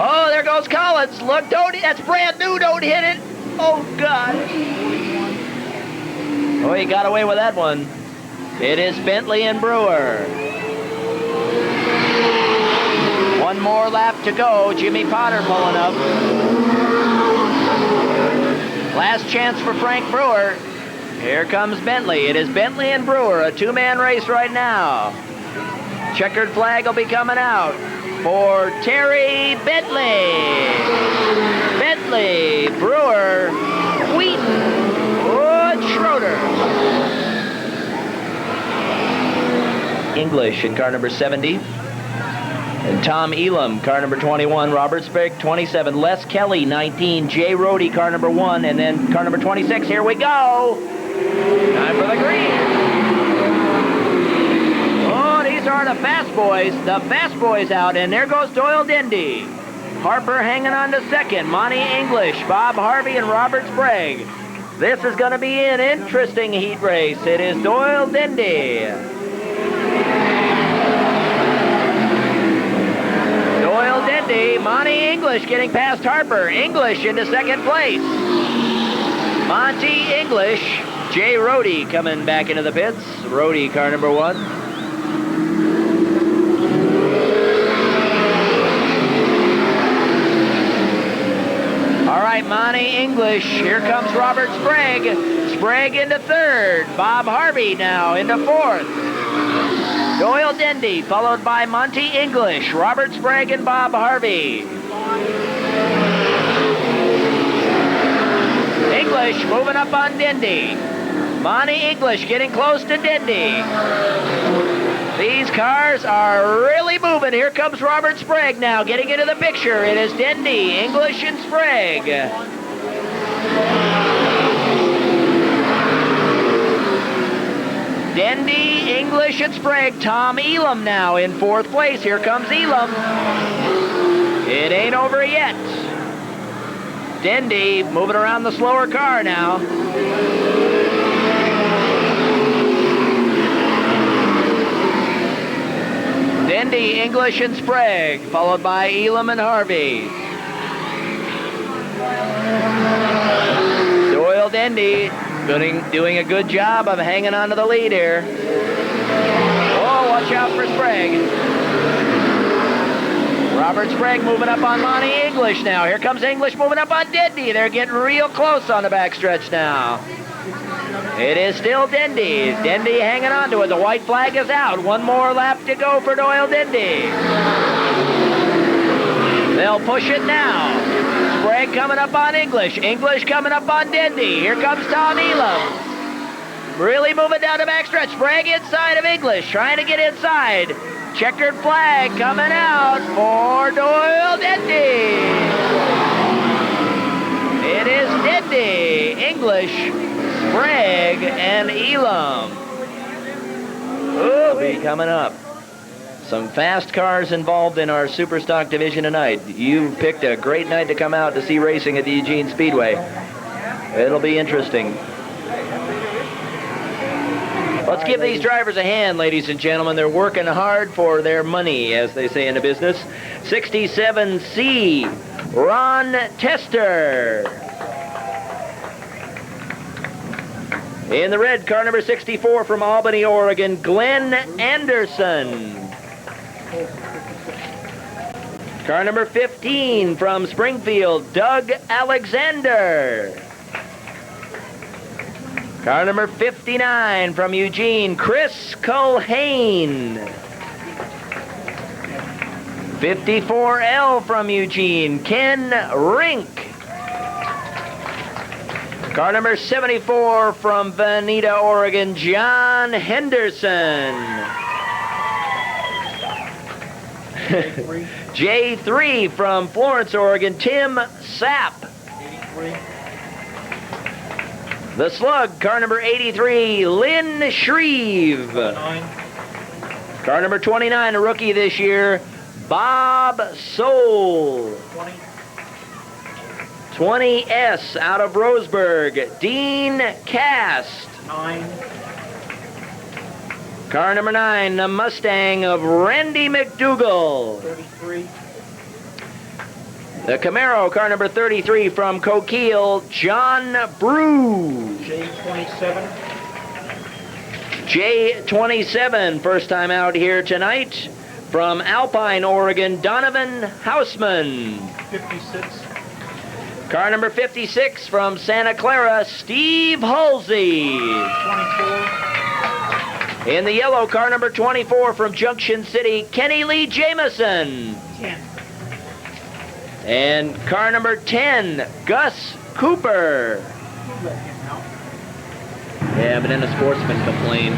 Oh, there goes Collins. Look, that's brand new. Don't hit it. Oh, God. Oh, he got away with that one. It is Bentley and Brewer. One more lap to go. Jimmy Potter pulling up. Last chance for Frank Brewer. Here comes Bentley. It is Bentley and Brewer, a two-man race right now. Checkered flag will be coming out for Terry Bentley. Bentley, Brewer, Wheaton, Wood, Schroeder. English in car number 70. And Tom Elam, car number 21. Robert Sprague, 27. Les Kelly, 19. Jay Rohde, car number 1. And then car number 26. Here we go. Time for the green. Oh, these are the fast boys. The fast boys out. And there goes Doyle Dindy. Harper hanging on to second. Monty English, Bob Harvey, and Robert Sprague. This is going to be an interesting heat race. It is Doyle Dindy. Doyle Dindy, Monty English getting past Harper. English into second place. Monty English, Jay Rohde coming back into the pits. Rohde, car number 1. All right, Monty English. Here comes Robert Sprague. Sprague into third. Bob Harvey now into fourth. Doyle Dindy, followed by Monty English, Robert Sprague, and Bob Harvey. English moving up on Dindy. Monty English getting close to Dindy. These cars are really moving. Here comes Robert Sprague now, getting into the picture. It is Dindy, English, and Sprague. Dindy, English, and Sprague. Tom Elam now in fourth place. Here comes Elam. It ain't over yet. Dindy moving around the slower car now. Dindy, English, and Sprague, followed by Elam and Harvey. Doyle Dindy doing a good job of hanging on to the lead here. Oh, watch out for Sprague. Robert Sprague moving up on Lonnie English now. Here comes English moving up on Dendy. They're getting real close on the backstretch now. It is still Dendy. Dendy hanging on to it. The white flag is out. One more lap to go for Doyle Dendy. They'll push it now. Sprague coming up on English. English coming up on Dendy. Here comes Tom Elam. Really moving down the backstretch. Sprague inside of English. Trying to get inside. Checkered flag coming out for Doyle Dendy. It is Dendy, English, Sprague, and Elam. Will be coming up. Some fast cars involved in our Superstock division tonight. You picked a great night to come out to see racing at the Eugene Speedway. It'll be interesting. Let's give these drivers a hand, ladies and gentlemen. They're working hard for their money, as they say in the business. 67C, Ron Tester. In the red, car number 64 from Albany, Oregon, Glenn Anderson. Car number 15 from Springfield, Doug Alexander. Car number 59 from Eugene, Chris Culhane. 54L from Eugene, Ken Rink. Car number 74 from Veneta, Oregon, John Henderson. J3 from Florence, Oregon, Tim Sapp. 83. The Slug, car number 83, Lynn Shreve. 29. Car number 29, a rookie this year, Bob Soule. 20S out of Roseburg, Dean Cast. 9. Car number 9, the Mustang of Randy McDougall. 33. The Camaro, car number 33 from Coquille, John Brew. J27. J27, first time out here tonight. From Alpine, Oregon, Donovan Hausman. 56. Car number 56 from Santa Clara, Steve Halsey. 24. In the yellow, car number 24 from Junction City, Kenny Lee Jameson. 10. And car number 10, Gus Cooper. Yeah, but then a Sportsman complained.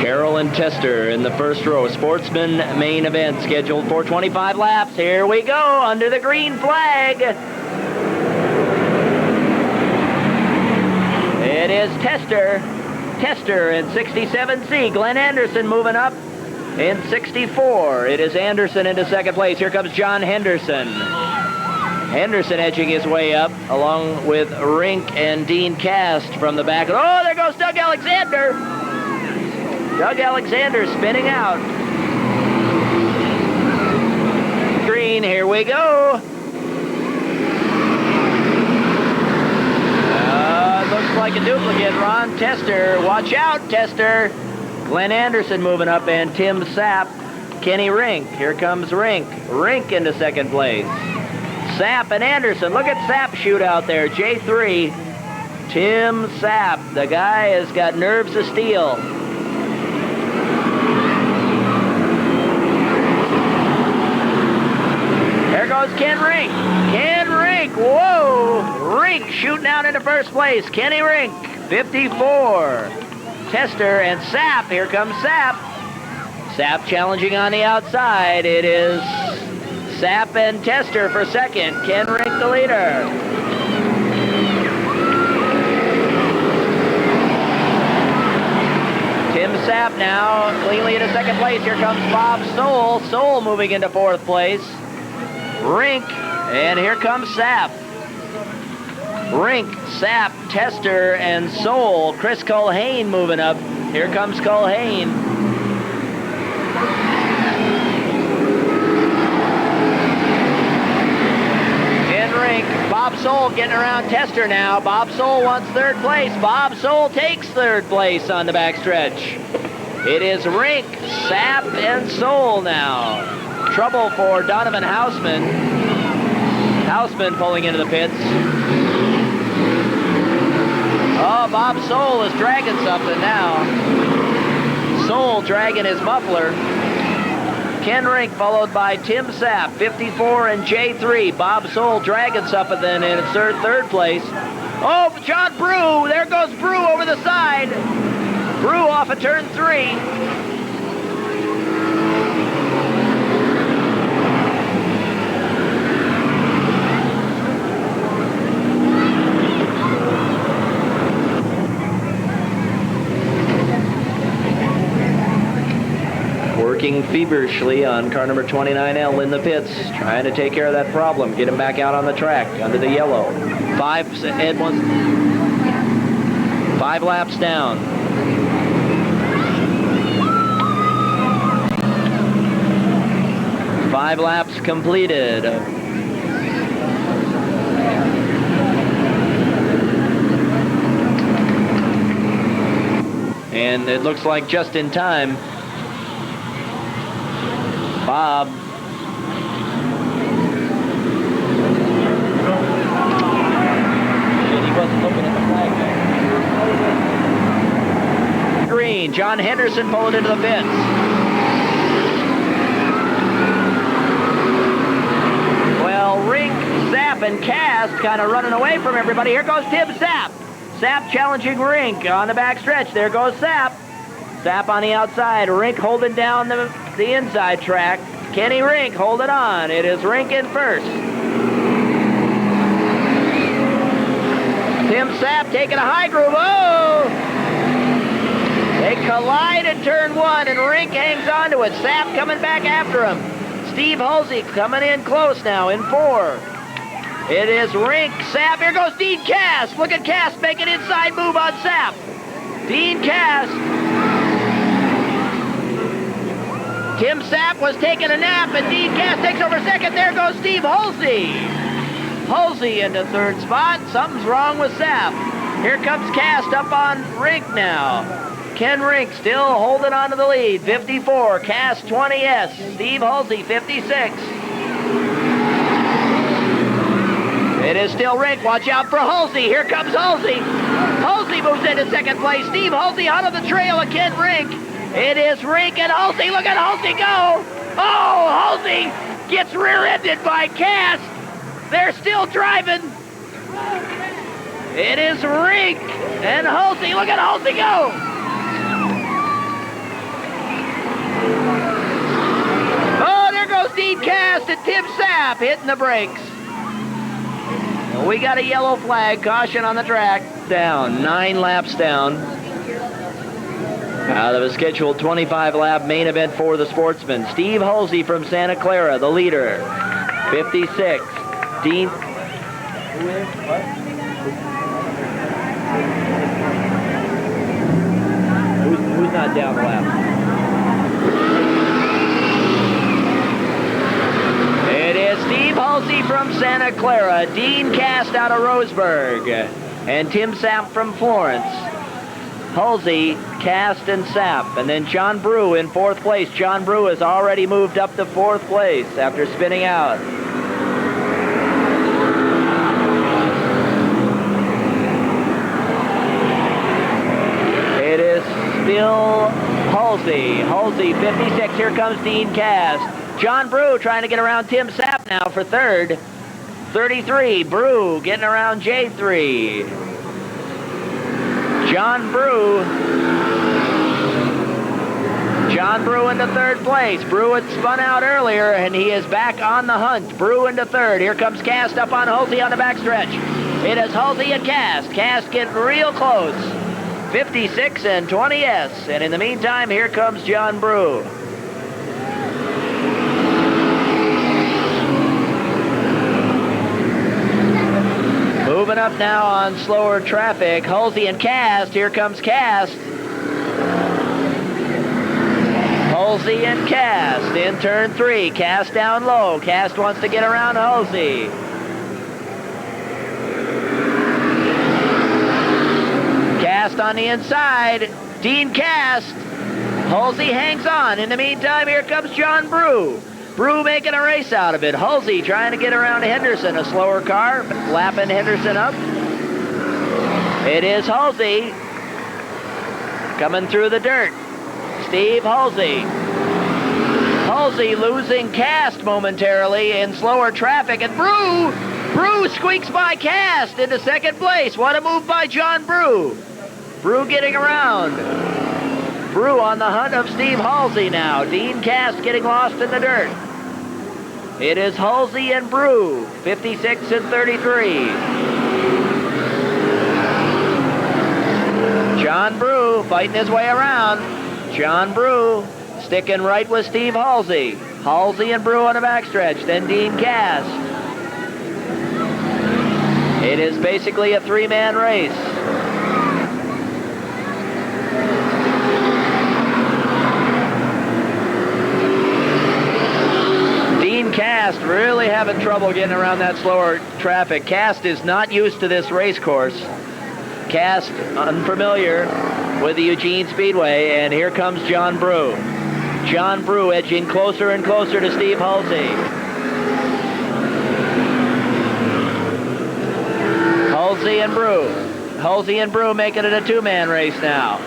Carroll and Tester in the first row. Sportsman main event scheduled for 25 laps. Here we go, under the green flag. It is Tester. Tester in 67C. Glenn Anderson moving up. In 64, it is Anderson into second place. Here comes John Henderson. Henderson edging his way up, along with Rink and Dean Cast from the back. Oh, there goes Doug Alexander. Doug Alexander spinning out. Green, here we go. Looks like a duplicate. Ron Tester. Watch out, Tester. Glenn Anderson moving up, and Tim Sapp, Kenny Rink. Here comes Rink. Rink into second place. Sapp and Anderson. Look at Sapp shoot out there. J3. Tim Sapp. The guy has got nerves of steel. There goes Ken Rink. Ken Rink. Whoa. Rink shooting out into first place. Kenny Rink. 54. Tester and Sapp. Here comes Sapp. Sapp challenging on the outside. It is Sapp and Tester for second. Ken Rink the leader. Tim Sapp now cleanly into second place. Here comes Bob Soule. Soule moving into fourth place. Rink, and here comes Sapp. Rink, Sapp, Tester, and Soule. Chris Culhane moving up. Here comes Culhane. In Rink, Bob Soule getting around Tester now. Bob Soule wants third place. Bob Soule takes third place on the backstretch. It is Rink, Sapp, and Soule now. Trouble for Donovan Houseman. Houseman pulling into the pits. Oh, Bob Soule is dragging something now. Soule dragging his muffler. Ken Rink followed by Tim Sapp, 54 and J3. Bob Soule dragging something then in third place. Oh, John Brew, there goes Brew over the side. Brew off of turn 3. Working feverishly on car number 29L in the pits, trying to take care of that problem, get him back out on the track under the yellow. 5 laps down. Five laps completed. And it looks like just in time. Bob. And he wasn't looking at the flag. Green. John Henderson pulled into the pits. Well, Rink, Sapp, and Cast kind of running away from everybody. Here goes Tim Sapp. Sapp challenging Rink on the back stretch. There goes Sapp. Sapp on the outside. Rink holding down the inside track. Kenny Rink holding on. It is Rink in first. Tim Sapp taking a high groove. Oh! They collide in turn 1, and Rink hangs on to it. Sapp coming back after him. Steve Hulsey coming in close now in 4. It is Rink, Sapp. Here goes Dean Cass. Look at Cass making an inside move on Sapp. Dean Cass. Tim Sapp was taking a nap, and Dean Cass takes over second. There goes Steve Hulsey. Hulsey into third spot. Something's wrong with Sapp. Here comes Cast up on Rink now. Ken Rink still holding on to the lead. 54, Cast 20S. Steve Hulsey, 56. It is still Rink. Watch out for Hulsey. Here comes Hulsey. Hulsey moves into second place. Steve Hulsey out of the trail of Ken Rink. It is Rink and Hulsey. Look at Hulsey go. Oh, Hulsey gets rear-ended by Cass. They're still driving. It is Rink and Hulsey. Look at Hulsey go. Oh, there goes Dean Cast and Tim Sapp hitting the brakes. We got a yellow flag. Caution on the track. Down. 9 laps down. Out of a scheduled 25-lap main event for the Sportsman. Steve Hulsey from Santa Clara, the leader. 56. Dean. Who's not down the lap? It is Steve Hulsey from Santa Clara. Dean Cast out of Roseburg. And Tim Sapp from Florence. Hulsey, Cast, and Sapp. And then John Brew in 4th place. John Brew has already moved up to 4th place after spinning out. It is still Hulsey. Hulsey, 56. Here comes Dean Cast. John Brew trying to get around Tim Sapp now for 3rd. 33. Brew getting around J3. John Brew into 3rd place. Brew had spun out earlier, and he is back on the hunt. Brew into 3rd. Here comes Cast up on Hulsey on the backstretch. It is Hulsey and Cast. Cast getting real close. 56 and 20S. And in the meantime, here comes John Brew. Moving up now on slower traffic. Hulsey and Cast. Here comes Cast. Hulsey and Cast in turn 3. Cast down low. Cast wants to get around Hulsey. Cast on the inside. Dean Cast. Hulsey hangs on. In the meantime, here comes John Brew. Brew making a race out of it. Halsey trying to get around Henderson. A slower car, lapping Henderson up. It is Halsey coming through the dirt. Steve Halsey. Halsey losing Cast momentarily in slower traffic. And Brew squeaks by Cast into second place. What a move by John Brew. Brew getting around. Brew on the hunt of Steve Halsey now. Dean Cast getting lost in the dirt. It is Halsey and Brew, 56 and 33. John Brew fighting his way around. John Brew sticking right with Steve Halsey. Halsey and Brew on the backstretch, then Dean Cast. It is basically a three-man race. Cast really having trouble getting around that slower traffic. Cast is not used to this race course. Cast unfamiliar with the Eugene Speedway, and here comes John Brew. John Brew edging closer and closer to Steve Halsey. Halsey and Brew. Halsey and Brew making it a two-man race now.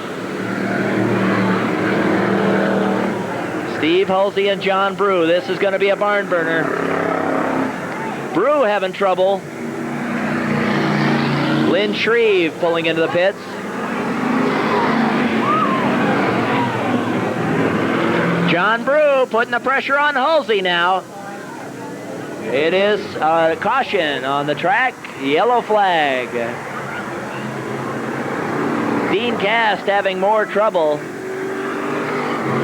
Steve Halsey and John Brew. This is going to be a barn burner. Brew having trouble. Lynn Shreve pulling into the pits. John Brew putting the pressure on Halsey now. It is a caution on the track. Yellow flag. Dean Cast having more trouble.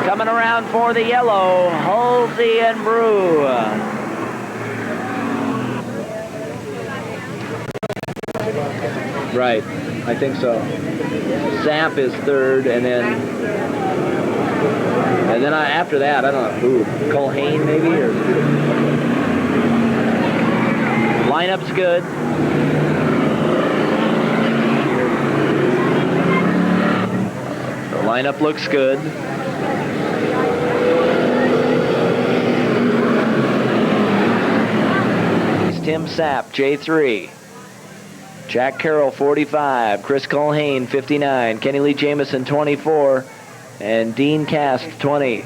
Coming around for the yellow, Halsey and Brew. Right, I think so. Zapp is third, and then after that, I don't know who. Colhane maybe, or lineup's good. The lineup looks good. Tim Sapp, J3. Jack Carroll, 45. Chris Colhane, 59. Kenny Lee Jamison, 24. And Dean Cast, 20.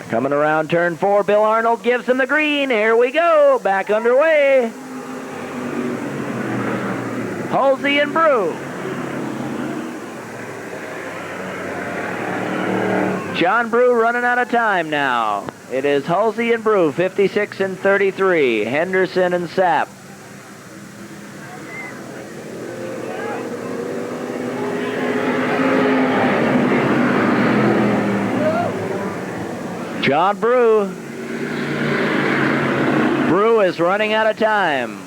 Coming around turn 4, Bill Arnold gives him the green. Here we go. Back underway. Halsey and Brew. John Brew running out of time now. It is Halsey and Brew, 56 and 33. Henderson and Sapp. John Brew. Brew is running out of time.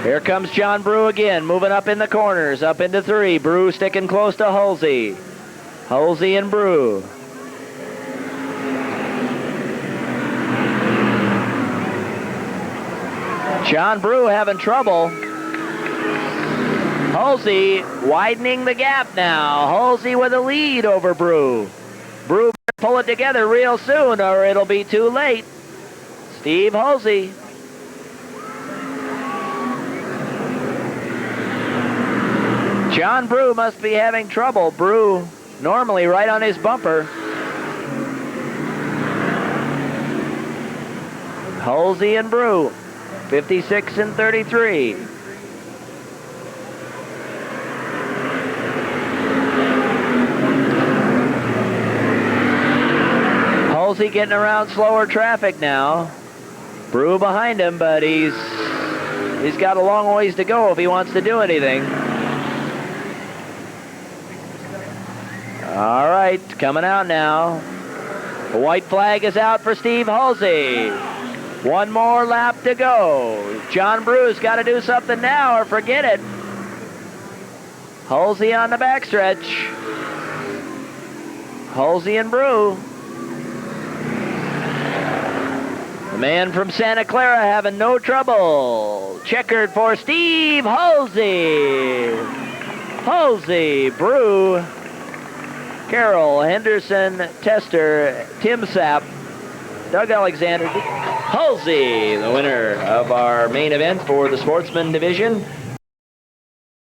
Here comes John Brew again, moving up in the corners, up into 3. Brew sticking close to Halsey. Halsey and Brew. John Brew having trouble. Halsey widening the gap now. Halsey with a lead over Brew. Brew better pull it together real soon or it'll be too late. Steve Halsey. John Brew must be having trouble. Brew normally right on his bumper. Halsey and Brew, 56 and 33. Halsey getting around slower traffic now. Brew behind him, but he's got a long ways to go if he wants to do anything. All right, coming out now. The white flag is out for Steve Halsey. One more lap to go. John Brew's got to do something now or forget it. Halsey on the backstretch. Halsey and Brew. The man from Santa Clara having no trouble. Checkered for Steve Halsey. Halsey, Brew Carroll, Henderson, Tester, Tim Sapp, Doug Alexander, Halsey, the winner of our main event for the Sportsman division.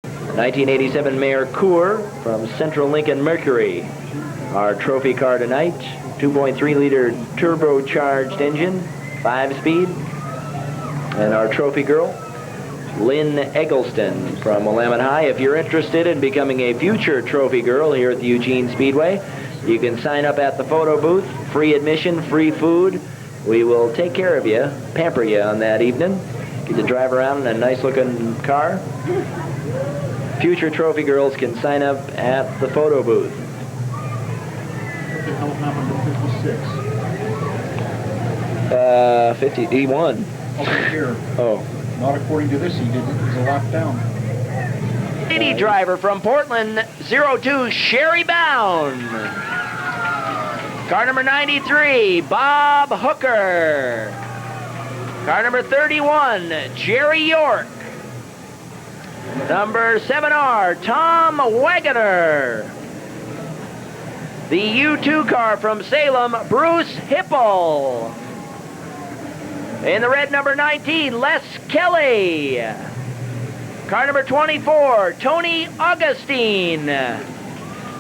1987 Mayor Coor from Central Lincoln Mercury. Our trophy car tonight, 2.3-liter turbocharged engine, 5-speed. And our trophy girl, Lynn Eggleston from Willamette High. If you're interested in becoming a future trophy girl here at the Eugene Speedway, you can sign up at the photo booth. Free admission, free food. We will take care of you, pamper you on that evening. Get to drive around in a nice-looking car. Future trophy girls can sign up at the photo booth. What the hell happened to 56? 50, he won. Over here. Oh. Not according to this, he didn't. He's a lap down. Lady driver from Portland, 02, Sherry Bound. Car number 93, Bob Hooker. Car number 31, Jerry York. Number 7R, Tom Wagoner. The U2 car from Salem, Bruce Hipple. In the red, number 19, Les Kelly. Car number 24, Tony Augustine.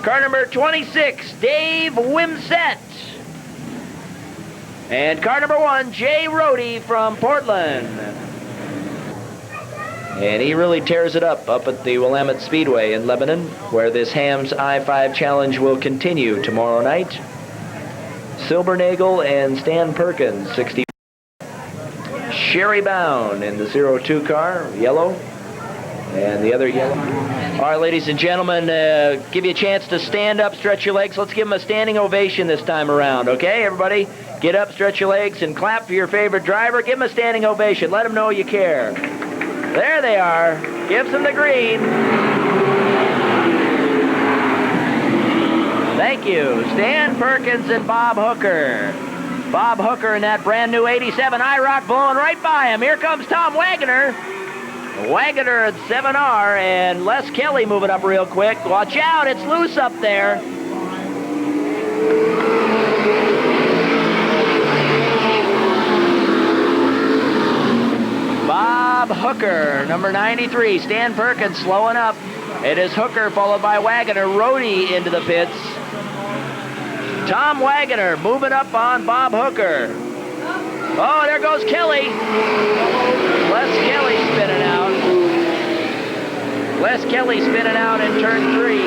Car number 26, Dave Wimsett. And car number 1, Jay Rohde from Portland. And he really tears it up at the Willamette Speedway in Lebanon, where this Hams I-5 Challenge will continue tomorrow night. Silbernagel and Stan Perkins, 60. Sherry Bound in the 02 car, yellow, and the other yellow. All right, ladies and gentlemen, give you a chance to stand up, stretch your legs. Let's give them a standing ovation this time around, okay? Everybody, get up, stretch your legs, and clap for your favorite driver. Give them a standing ovation. Let them know you care. There they are. Gives them the green. Thank you. Stan Perkins and Bob Hooker. Bob Hooker in that brand new 87 IROC blowing right by him. Here comes Tom Wagoner. Wagoner at 7R and Les Kelly moving up real quick. Watch out, it's loose up there. Bob Hooker, number 93. Stan Perkins slowing up. It is Hooker followed by Wagoner. Rohde into the pits. Tom Wagoner moving up on Bob Hooker. Oh, there goes Kelly. Les Kelly spinning out. Les Kelly spinning out in turn 3.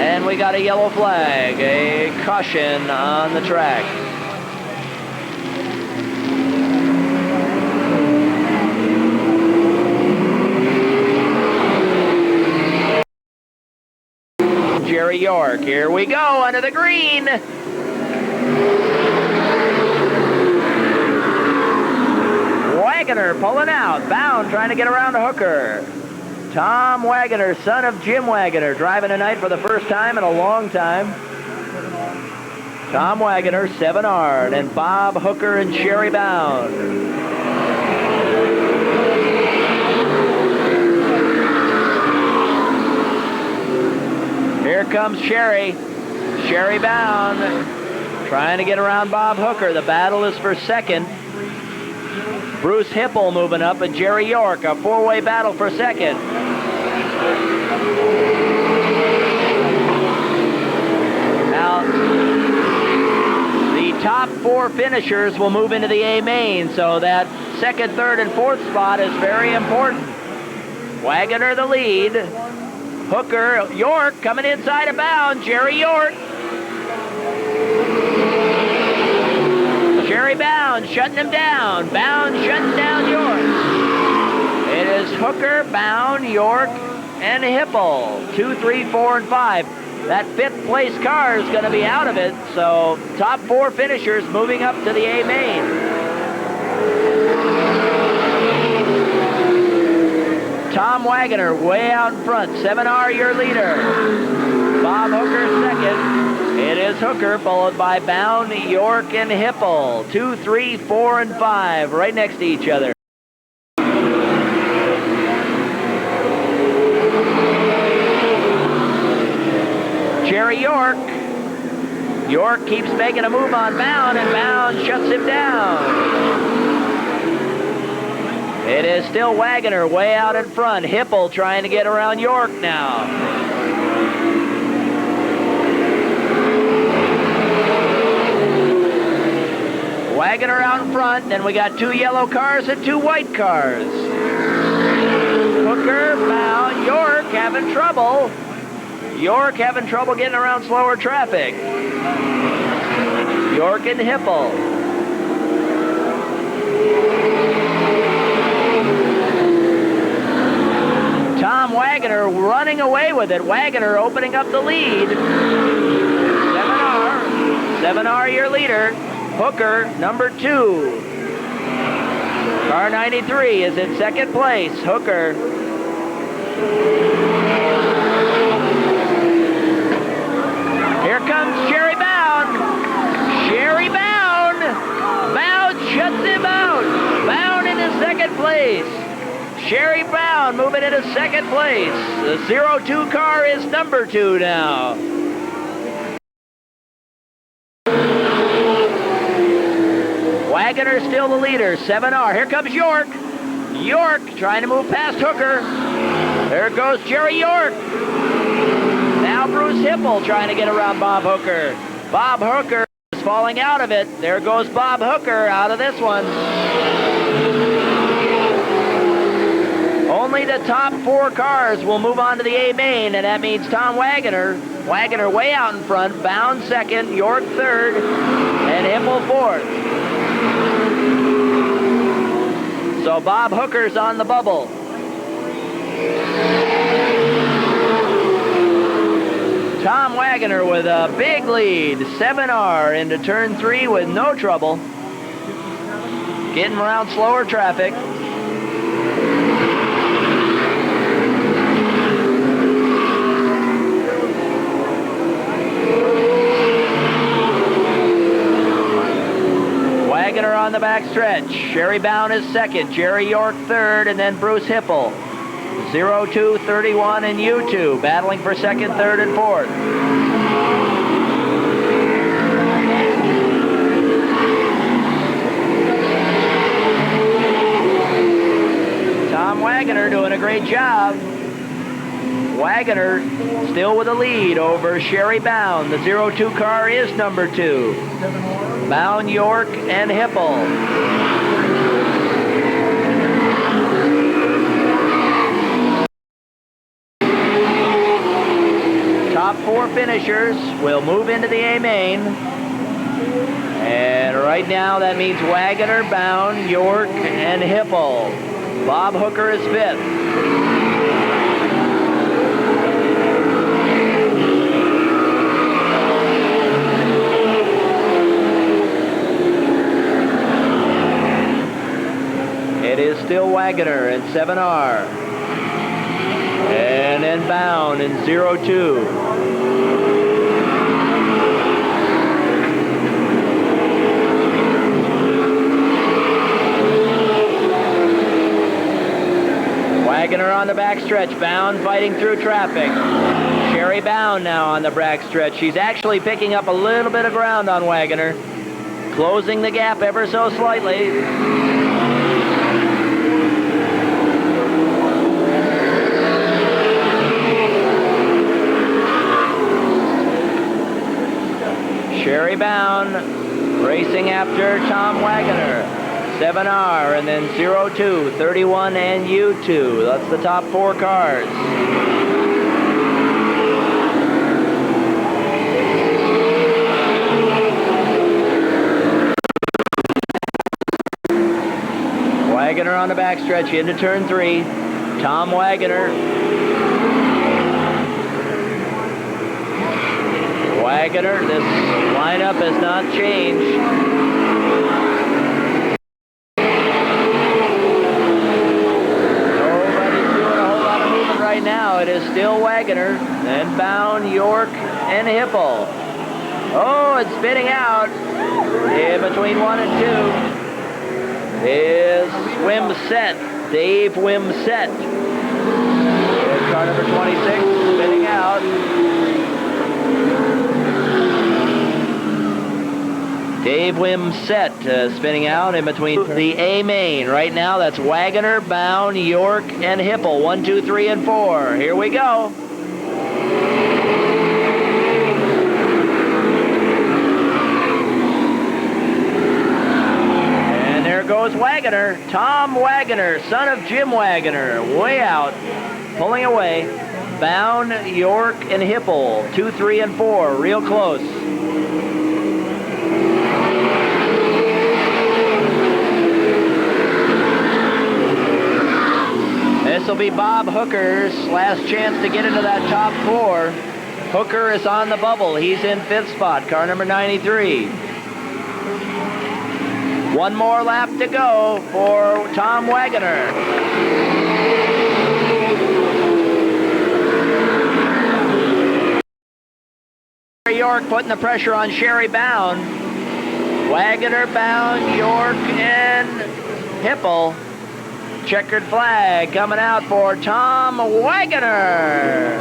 And we got a yellow flag, a caution on the track. Jerry York. Here we go under the green. Wagoner pulling out. Bound trying to get around to Hooker. Tom Wagoner, son of Jim Wagoner, driving tonight for the first time in a long time. Tom Wagoner, 7R, and Bob Hooker and Sherry Bound. Here comes Sherry. Sherry Bound trying to get around Bob Hooker. The battle is for second. Bruce Hipple moving up and Jerry York. A four-way battle for second. Now, the top 4 finishers will move into the A main, so that second, third, and fourth spot is very important. Wagoner the lead. Hooker, York coming inside of Bound. Jerry York. Jerry Bound shutting him down. Bound shutting down York. It is Hooker, Bound, York, and Hipple. 2, 3, 4, and 5. That 5th place car is going to be out of it, so top 4 finishers moving up to the A main. Tom Wagoner way out in front. 7R your leader. Bob Hooker second. It is Hooker followed by Bound, York, and Hipple. 2, 3, 4, and 5 right next to each other. Jerry York. York keeps making a move on Bound, and Bound shuts him down. It is still Wagoner way out in front. Hipple trying to get around York now. Wagoner out in front, then we got 2 yellow cars and 2 white cars. Hooker, Bound, York having trouble. York having trouble getting around slower traffic. York and Hipple. Tom Wagoner running away with it. Wagoner opening up the lead. 7R. 7R your leader. Hooker, number 2. Car 93 is in second place. Hooker. Here comes Sherry Bound. Sherry Bound. Bound shuts him out. Bound into second place. Sherry Bound moving into second place. The 02 car is number 2 now. Wagoner still the leader, 7R. Here comes York. York trying to move past Hooker. There goes Jerry York. Now Bruce Hipple trying to get around Bob Hooker. Bob Hooker is falling out of it. There goes Bob Hooker out of this one. Only the top 4 cars will move on to the A main, and that means Tom Wagoner. Wagoner way out in front, Bound second, York third, and Hipple fourth. So Bob Hooker's on the bubble. Tom Wagoner with a big lead, 7R into turn 3 with no trouble. Getting around slower traffic. Wagoner on the back stretch. Sherry Bound is second. Jerry York third, and then Bruce Hipple. 02, 31, and U2 battling for second, third, and fourth. Tom Wagoner doing a great job. Wagoner still with a lead over Sherry Bound. The 02 car is number 2. Bound, York, and Hipple. Top 4 finishers will move into the A main. And right now that means Wagoner, Bound, York, and Hipple. Bob Hooker is 5th. It is still Wagoner in 7R. And then Bound in 02. Wagoner on the backstretch. Bound fighting through traffic. Sherry Bound now on the backstretch. She's actually picking up a little bit of ground on Wagoner. Closing the gap ever so slightly. Sherry Bound racing after Tom Wagoner. 7R, and then 02, 31, and U2. That's the top 4 cars. Wagoner on the backstretch into turn 3. Tom Wagoner. Wagoner, this lineup has not changed. Now it is still Wagoner, then Bound, York, and Hipple. Oh, it's spinning out. In between 1 and 2 is Wimsett, Dave Wimsett. Car number 26 spinning out. Dave Wimsett spinning out in between the A main. Right now, that's Wagoner, Bound, York, and Hipple. 1, 2, 3, and 4. Here we go. And there goes Wagoner. Tom Wagoner, son of Jim Wagoner, way out, pulling away. Bound, York, and Hipple. 2, 3, and 4. Real close. This will be Bob Hooker's last chance to get into that top 4. Hooker is on the bubble. He's in 5th spot, car number 93. One more lap to go for Tom Wagoner. York putting the pressure on Sherry Bound. Wagoner, Bound, York, and Hipple. Checkered flag coming out for Tom Wagoner.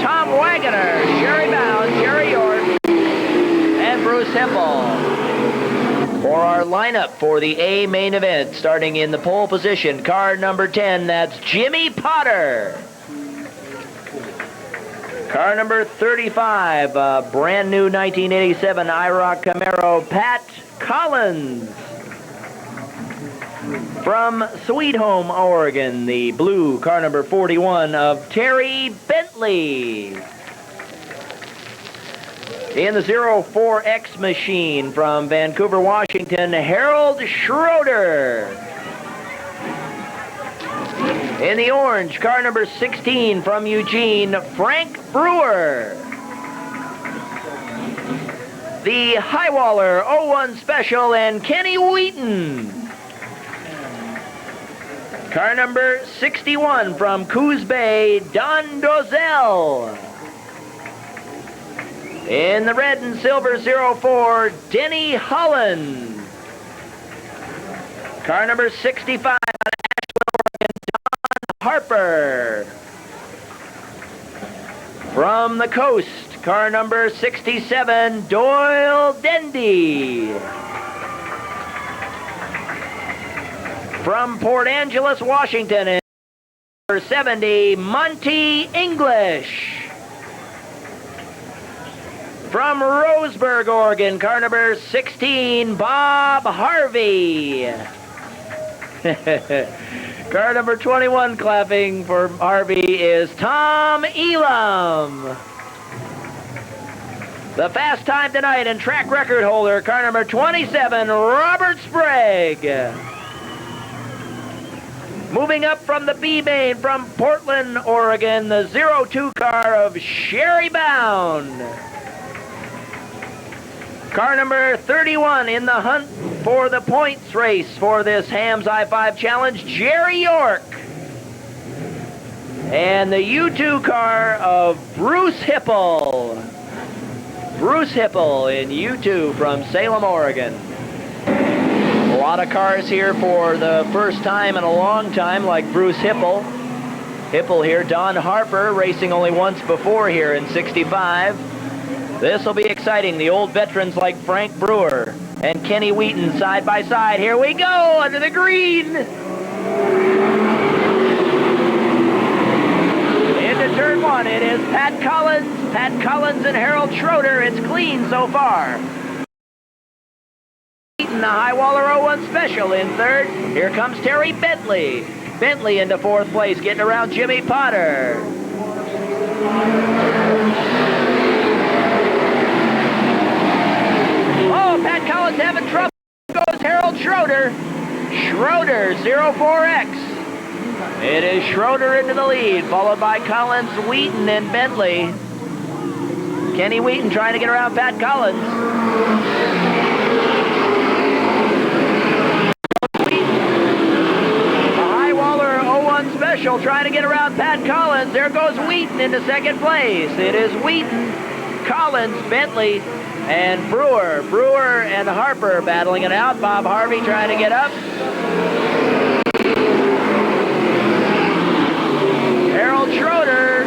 Tom Wagoner, Sherry Bound, Jerry York, and Bruce Hipple. For our lineup for the A main event, starting in the pole position, car number 10, that's Jimmy Potter. Car number 35, brand new 1987 IROC Camaro, Pat Collins. From Sweet Home, Oregon, the blue car number 41 of Terry Bentley. In the 04X machine from Vancouver, Washington, Harold Schroeder. In the orange, car number 16 from Eugene, Frank Brewer. The Highwaller 01 Special and Kenny Wheaton. Car number 61 from Coos Bay, Don Dozell. In the red and silver 04, Denny Holland. Car number 65 out of Ashland, Oregon, Don Harper. From the coast, car number 67, Doyle Dendy. From Port Angeles, Washington, and number 70, Monty English. From Roseburg, Oregon, car number 16, Bob Harvey. Car number 21 clapping for Harvey is Tom Elam. The fast time tonight and track record holder, car number 27, Robert Sprague. Moving up from the B main from Portland, Oregon, the 02 car of Sherry Bound. Car number 31 in the hunt for the points race for this Hams I-5 Challenge, Jerry York. And the U2 car of Bruce Hipple. Bruce Hipple in U2 from Salem, Oregon. A lot of cars here for the first time in a long time, like Bruce Hipple. Hipple here, Don Harper, racing only once before here in 65. This will be exciting. The old veterans like Frank Brewer and Kenny Wheaton side by side. Here we go, under the green. Into turn 1, it is Pat Collins and Harold Schroeder. It's clean so far. The Highwaller 01 Special in third. Here comes Terry Bentley. Bentley into 4th place, getting around Jimmy Potter. Oh, Pat Collins having trouble. Goes Harold Schroeder. Schroeder, 04X. It is Schroeder into the lead, followed by Collins, Wheaton, and Bentley. Kenny Wheaton trying to get around Pat Collins. Special trying to get around Pat Collins. There goes Wheaton into 2nd place. It is Wheaton, Collins, Bentley, and Brewer. Brewer and Harper battling it out. Bob Harvey trying to get up. Harold Schroeder.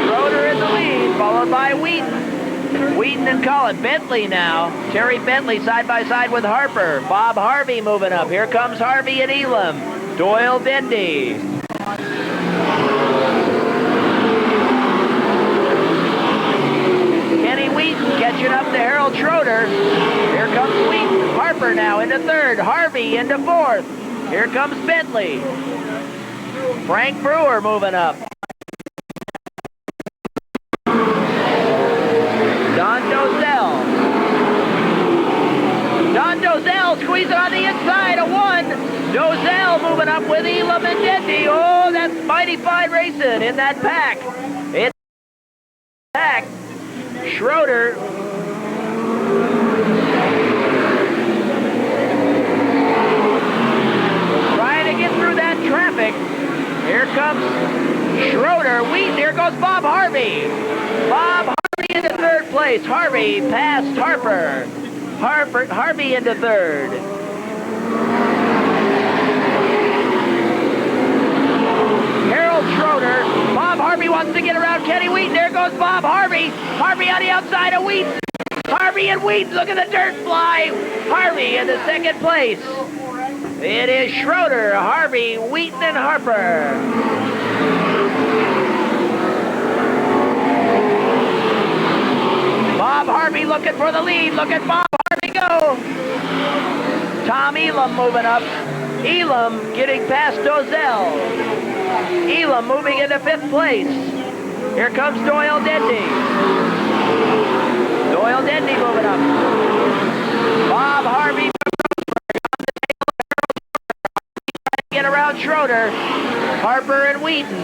Schroeder in the lead, followed by Wheaton. Wheaton and Collins. and Bentley now. Terry Bentley side by side with Harper. Bob Harvey moving up. Here comes Harvey and Elam. Doyle Dendy. Kenny Wheaton catching up to Harold Schroeder. Here comes Wheaton. Harper now into third. Harvey into fourth. Here comes Bentley. Frank Brewer moving up. Don Dozell. Don Dozell squeezing on the inside, a one. Dozell moving up with Elam and Dendy. Oh, that's mighty fine racing in that pack. It's pack. Schroeder. Trying to get through that traffic. Here comes Schroeder. Wheaton. Here goes Bob Harvey. Bob Harvey into third place. Harvey past Harper. Harvey into third. Harold Schroeder. Bob Harvey wants to get around Kenny Wheaton. There goes Bob Harvey. Harvey on the outside of Wheaton. Harvey and Wheaton. Look at the dirt fly. Harvey into second place. It is Schroeder, Harvey, Wheaton, and Harper. Bob Harvey looking for the lead. Look at Bob Harvey go. Tom Elam moving up. Elam getting past Dozell. Elam moving into fifth place. Here comes Doyle Dendy. Doyle Dendy moving up. Bob Harvey get around Schroeder. Harper and Wheaton.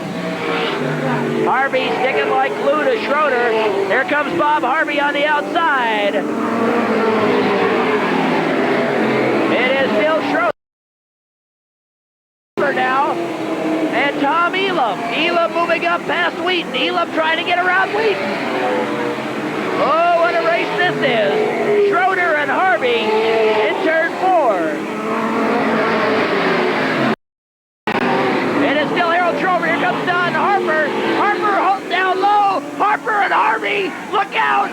Harvey sticking like glue to Schroeder. Here comes Bob Harvey on the outside. It is still Schroeder now. And Tom Elam. Elam moving up past Wheaton. Elam trying to get around Wheaton. Oh, what a race this is. Schroeder and Harvey in turn 4. It is still Harold Schroeder. Here comes Don Harper. Harper down low. Harper and Harvey. Look out.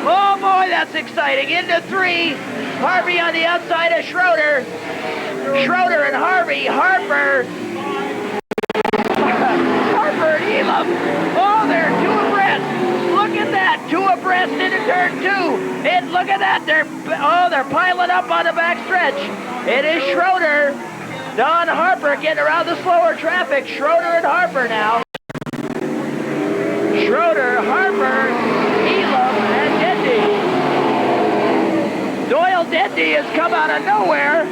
Oh, boy, that's exciting. Into 3. Harvey on the outside of Schroeder. Schroeder and Harvey. Harper. Harper and Elam. Oh, they're 2 abreast. Look at that. 2 abreast into turn 2. And look at that. They're piling up on the back stretch. It is Schroeder. Don Harper getting around the slower traffic. Schroeder and Harper now. Schroeder, Harper, Elam, and Dendy. Doyle Dendy has come out of nowhere.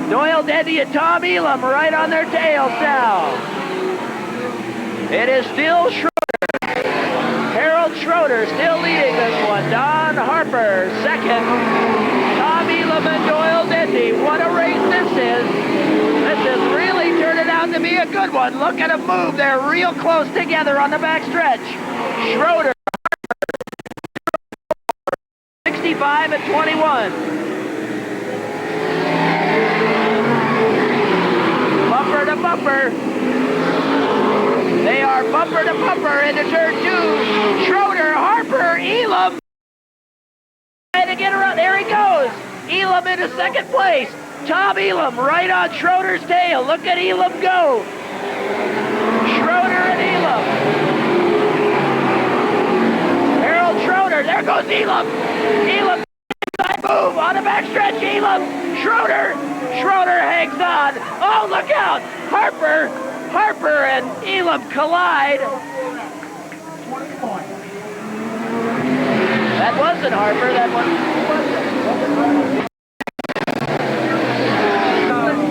Doyle Dendy and Tom Elam right on their tails now. It is still Schroeder. Harold Schroeder still leading this one. Don Harper second. Tom Elam and Doyle Dendy. What a race this is. This is really turning out to be a good one. Look at them move. They're real close together on the back stretch. Schroeder, 65 and 21. Bumper to bumper. They are bumper to bumper into turn 2. Schroeder, Harper, Elam. To get around. There he goes. Elam into second place. Tom Elam right on Schroeder's tail. Look at Elam go. Schroeder and Elam. Harold Schroeder. There goes Elam. Elam side move on the backstretch. Elam. Schroeder. Schroeder hangs on. Oh, look out. Harper and Elam collide. That wasn't Harper. That wasn't.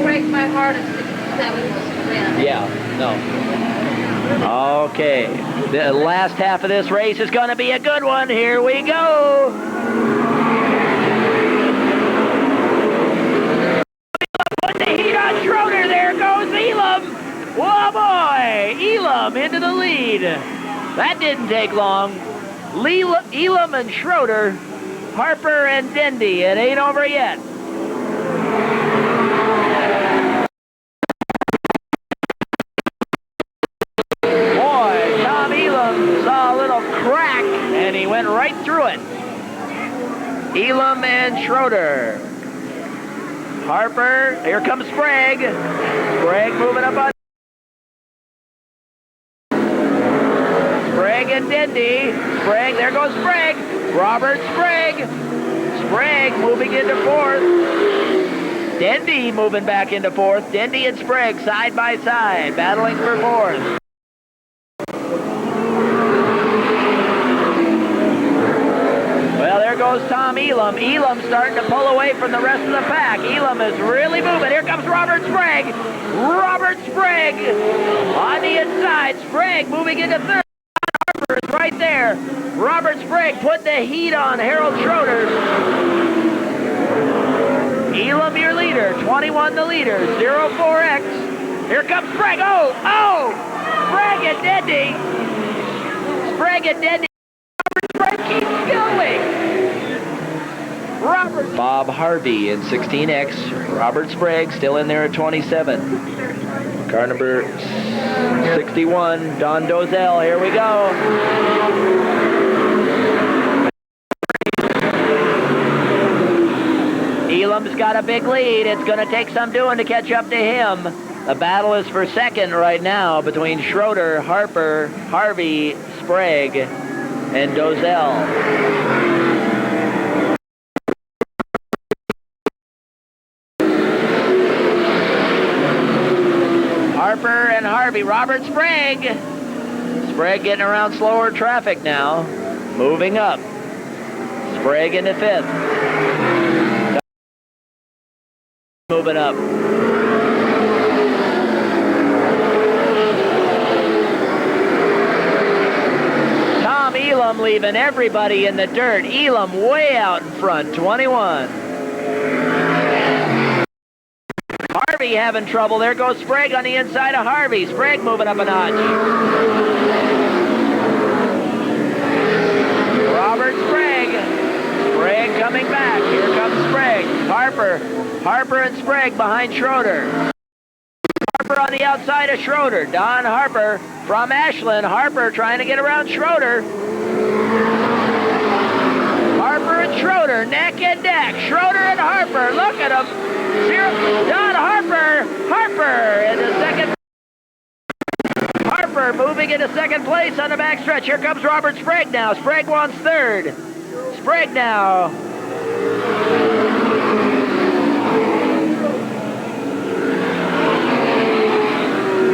Break my heart at 67 was win. Yeah, no. Okay, the last half of this race is going to be a good one. Here we go. Put the heat on Schroeder. There goes Elam. Whoa, boy. Elam into the lead. That didn't take long. Elam and Schroeder, Harper and Dendy. It ain't over yet. Boy, Tom Elam saw a little crack, and he went right through it. Elam and Schroeder. Harper, here comes Sprague. Sprague moving up on Sprague and Dendy. Sprague, there goes Sprague. Robert Sprague. Sprague moving into fourth. Dendy moving back into fourth. Dendy and Sprague side by side, battling for fourth. Well, there goes Tom Elam. Elam starting to pull away from the rest of the pack. Elam is really moving. Here comes Robert Sprague. Robert Sprague on the inside. Sprague moving into third. Harper is right there. Robert Sprague put the heat on Harold Schroeder. Elam your leader. 21 the leader. 04X. Here comes Sprague. Oh! Sprague and Dendy. Sprague and Dendy. Robert Sprague keeps going. Bob Harvey in 16X. Robert Sprague still in there at 27. Car number 61, Don Dozell. Here we go. Elam's got a big lead. It's going to take some doing to catch up to him. The battle is for second right now between Schroeder, Harper, Harvey, Sprague, and Dozell. Harper and Harvey. Robert Sprague. Sprague getting around slower traffic now. Moving up. Sprague into fifth. Moving up. Tom Elam leaving everybody in the dirt. Elam way out in front, 21. Harvey having trouble. There goes Sprague on the inside of Harvey. Sprague moving up a notch. Robert Sprague. Sprague coming back. Here comes Sprague. Harper and Sprague behind Schroeder. Harper on the outside of Schroeder. Don Harper from Ashland. Harper trying to get around Schroeder. Harper and Schroeder, neck and neck. Schroeder and Harper, look at them. Don Harper into second. Harper moving into second place on the backstretch. Here comes Robert Sprague now. Sprague wants third. Sprague now.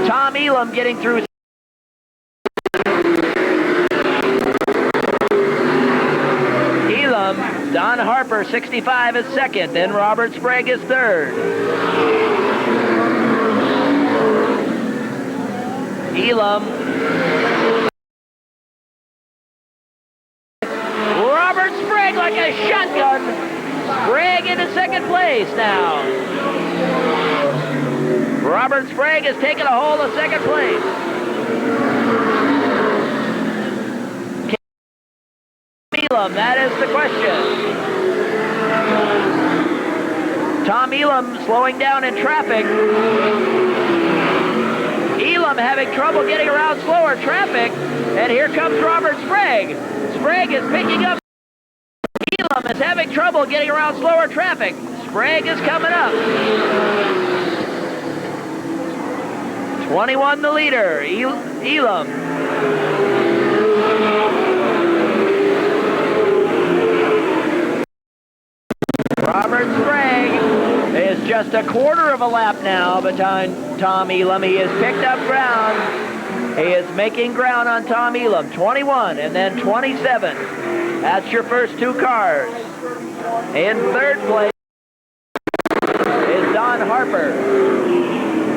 Tom Elam getting through. Don Harper, 65, is second. Then Robert Sprague is third. Elam. Robert Sprague like a shotgun. Sprague into second place now. Robert Sprague has taken a hold of second place. Elam, that is the question. Tom Elam slowing down in traffic. Elam having trouble getting around slower traffic. And here comes Robert Sprague. Sprague is picking up. Elam is having trouble getting around slower traffic. Sprague is coming up. 21 the leader. Elam. Robert Sprague is just a quarter of a lap now behind Tom Elam. He has picked up ground. He is making ground on Tom Elam. 21 and then 27. That's your first two cars. In third place is Don Harper.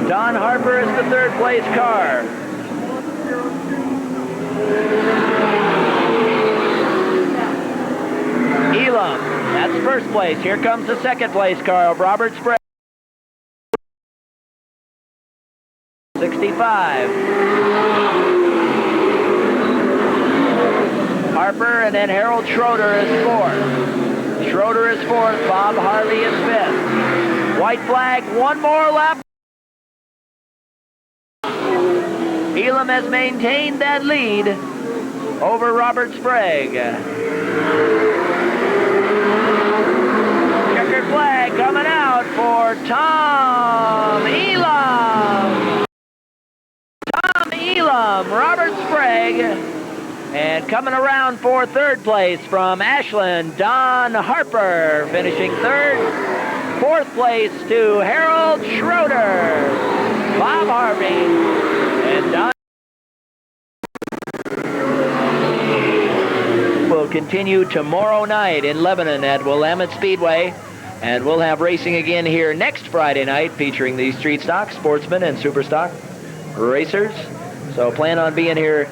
Don Harper is the third place car. Elam, that's first place. Here comes the second place car of Robert Sprague. 65. Harper and then Harold Schroeder is fourth. Schroeder is fourth. Bob Harvey is fifth. White flag, one more lap. Elam has maintained that lead over Robert Sprague. third flag coming out for Tom Elam. Tom Elam, Robert Sprague. And coming around for third place from Ashland, Don Harper, finishing third. Fourth place to Harold Schroeder, Bob Harvey, and Don. Will continue tomorrow night in Lebanon at Willamette Speedway. And we'll have racing again here next Friday night featuring the Street Stock, Sportsman, and Super Stock racers. So plan on being here